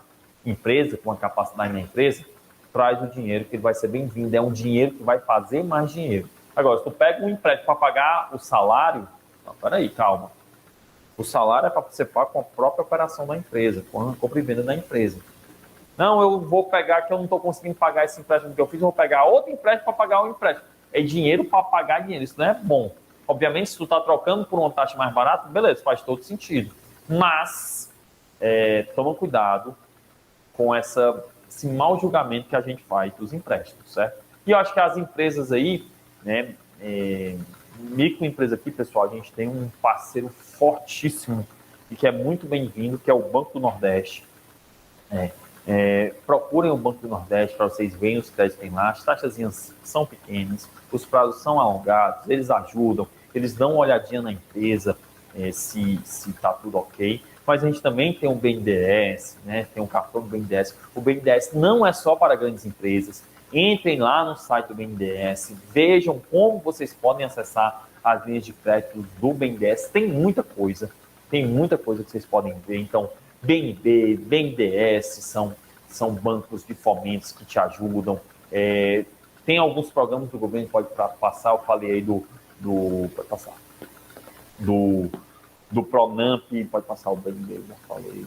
empresa, com a capacidade da empresa, traz o dinheiro que ele vai ser bem-vindo. É um dinheiro que vai fazer mais dinheiro. Agora, se tu pega um empréstimo para pagar o salário, não, peraí, calma. O salário é para você pagar com a própria operação da empresa, com a compra e venda da empresa. Não, eu vou pegar que eu não estou conseguindo pagar esse empréstimo que eu fiz, eu vou pegar outro empréstimo para pagar o empréstimo. É dinheiro para pagar dinheiro, isso não é bom. Obviamente, se tu está trocando por uma taxa mais barata, beleza, faz todo sentido. Mas, toma cuidado com esse mau julgamento que a gente faz dos empréstimos, certo? E eu acho que as empresas aí, né, microempresa aqui, pessoal, a gente tem um parceiro fortíssimo e que é muito bem-vindo, que é o Banco do Nordeste. Procurem o Banco do Nordeste para vocês verem os créditos que tem lá. As taxazinhas são pequenas, os prazos são alongados, eles ajudam, eles dão uma olhadinha na empresa, se está tudo ok. Mas a gente também tem um BNDES, né? Tem um cartão do BNDES. O BNDES não é só para grandes empresas. Entrem lá no site do BNDES, vejam como vocês podem acessar as linhas de crédito do BNDES. Tem muita coisa que vocês podem ver. Então, BNB, BNDES são bancos de fomentos que te ajudam. Tem alguns programas do governo que pode passar, eu falei aí do Pronamp, pode passar o BNB, já falei.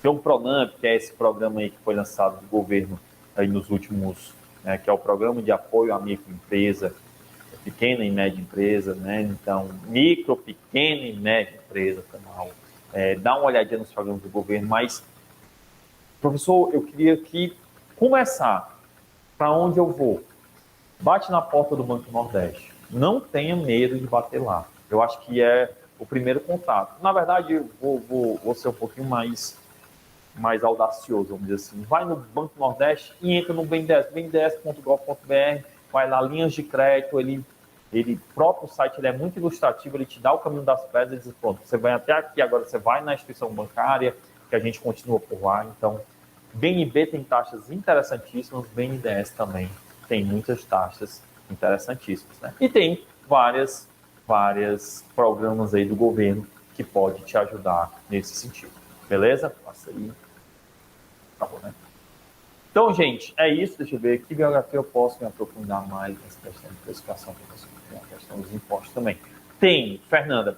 Tem o Pronamp, que é esse programa aí que foi lançado do governo aí nos últimos, né, que é o Programa de Apoio à Microempresa, pequena e média empresa, né? Então, micro, pequena e média empresa, canal. Dá uma olhadinha nos programas do governo, mas, professor, eu queria começar. Para onde eu vou? Bate na porta do Banco do Nordeste. Não tenha medo de bater lá. Eu acho que é o primeiro contato. Na verdade, eu vou ser um pouquinho mais audacioso, vamos dizer assim. Vai no Banco do Nordeste e entra no BNDES, bndes.gov.br, vai lá, linhas de crédito, ele próprio site ele é muito ilustrativo, ele te dá o caminho das pedras e diz, pronto, você vai até aqui, agora você vai na instituição bancária, que a gente continua por lá. Então, BNB tem taxas interessantíssimas, BNDES também tem muitas taxas interessantíssimas, né? E tem vários programas aí do governo que pode te ajudar nesse sentido. Beleza? Passa aí. Tá bom, né? Então, gente, é isso. Deixa eu ver que biografia eu posso me aprofundar mais nessa questão de precificação, tem a questão dos impostos também. Tem, Fernanda,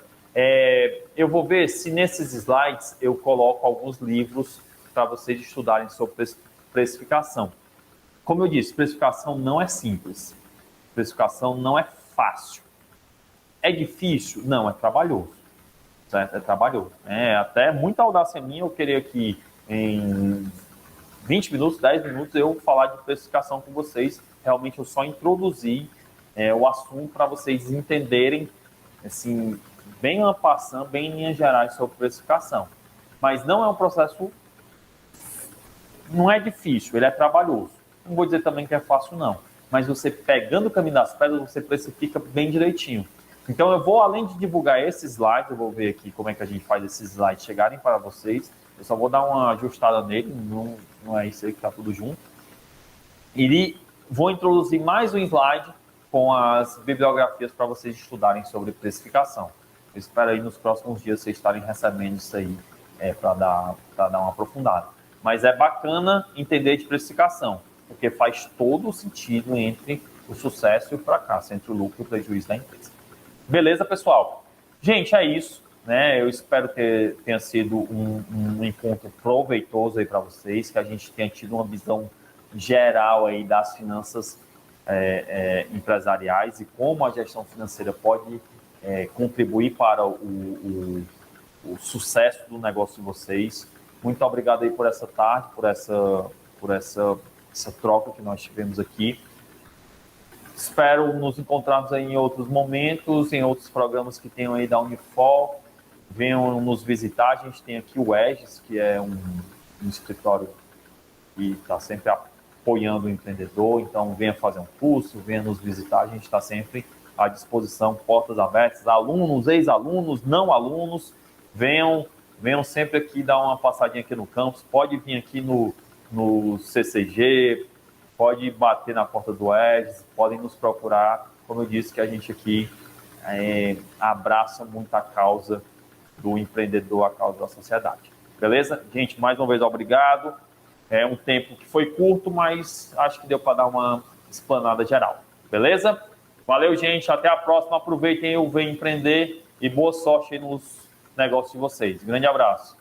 eu vou ver se nesses slides eu coloco alguns livros para vocês estudarem sobre precificação. Como eu disse, precificação não é simples. Precificação não é fácil. É difícil? Não, é trabalhoso. Certo? É trabalhoso. Até muita audácia minha eu queria que em 20 minutos, 10 minutos, eu falar de precificação com vocês. Realmente eu só introduzi o assunto para vocês entenderem, assim, bem en passant, bem em linhas gerais sobre precificação. Mas não é um processo, não é difícil, ele é trabalhoso. Não vou dizer também que é fácil, não. Mas você pegando o caminho das pedras, você precifica bem direitinho. Então eu vou, além de divulgar esses slides, eu vou ver aqui como é que a gente faz esses slides chegarem para vocês. Eu só vou dar uma ajustada nele, não é isso aí que está tudo junto. E vou introduzir mais um slide com as bibliografias para vocês estudarem sobre precificação. Eu espero aí nos próximos dias vocês estarem recebendo isso aí para dar uma aprofundada. Mas é bacana entender de precificação, porque faz todo o sentido entre o sucesso e o fracasso, entre o lucro e o prejuízo da empresa. Beleza, pessoal? Gente, é isso, né? Eu espero que tenha sido um encontro proveitoso aí para vocês, que a gente tenha tido uma visão geral aí das finanças empresariais e como a gestão financeira pode contribuir para o sucesso do negócio de vocês. Muito obrigado aí por essa tarde, por essa troca que nós tivemos aqui. Espero nos encontrarmos aí em outros momentos, em outros programas que tenham aí da Unifor. Venham nos visitar. A gente tem aqui o EGES, que é um escritório que está sempre apoiando o empreendedor. Então, venha fazer um curso, venha nos visitar. A gente está sempre à disposição, portas abertas. Alunos, ex-alunos, não alunos, venham sempre aqui dar uma passadinha aqui no campus. Pode vir aqui no CCG, pode bater na porta do EGES, podem nos procurar. Como eu disse, que a gente aqui abraça muito a causa do empreendedor, a causa da sociedade. Beleza? Gente, mais uma vez, obrigado. É um tempo que foi curto, mas acho que deu para dar uma explanada geral. Beleza? Valeu, gente. Até a próxima. Aproveitem o Vem Empreender e boa sorte aí nos negócios de vocês. Grande abraço.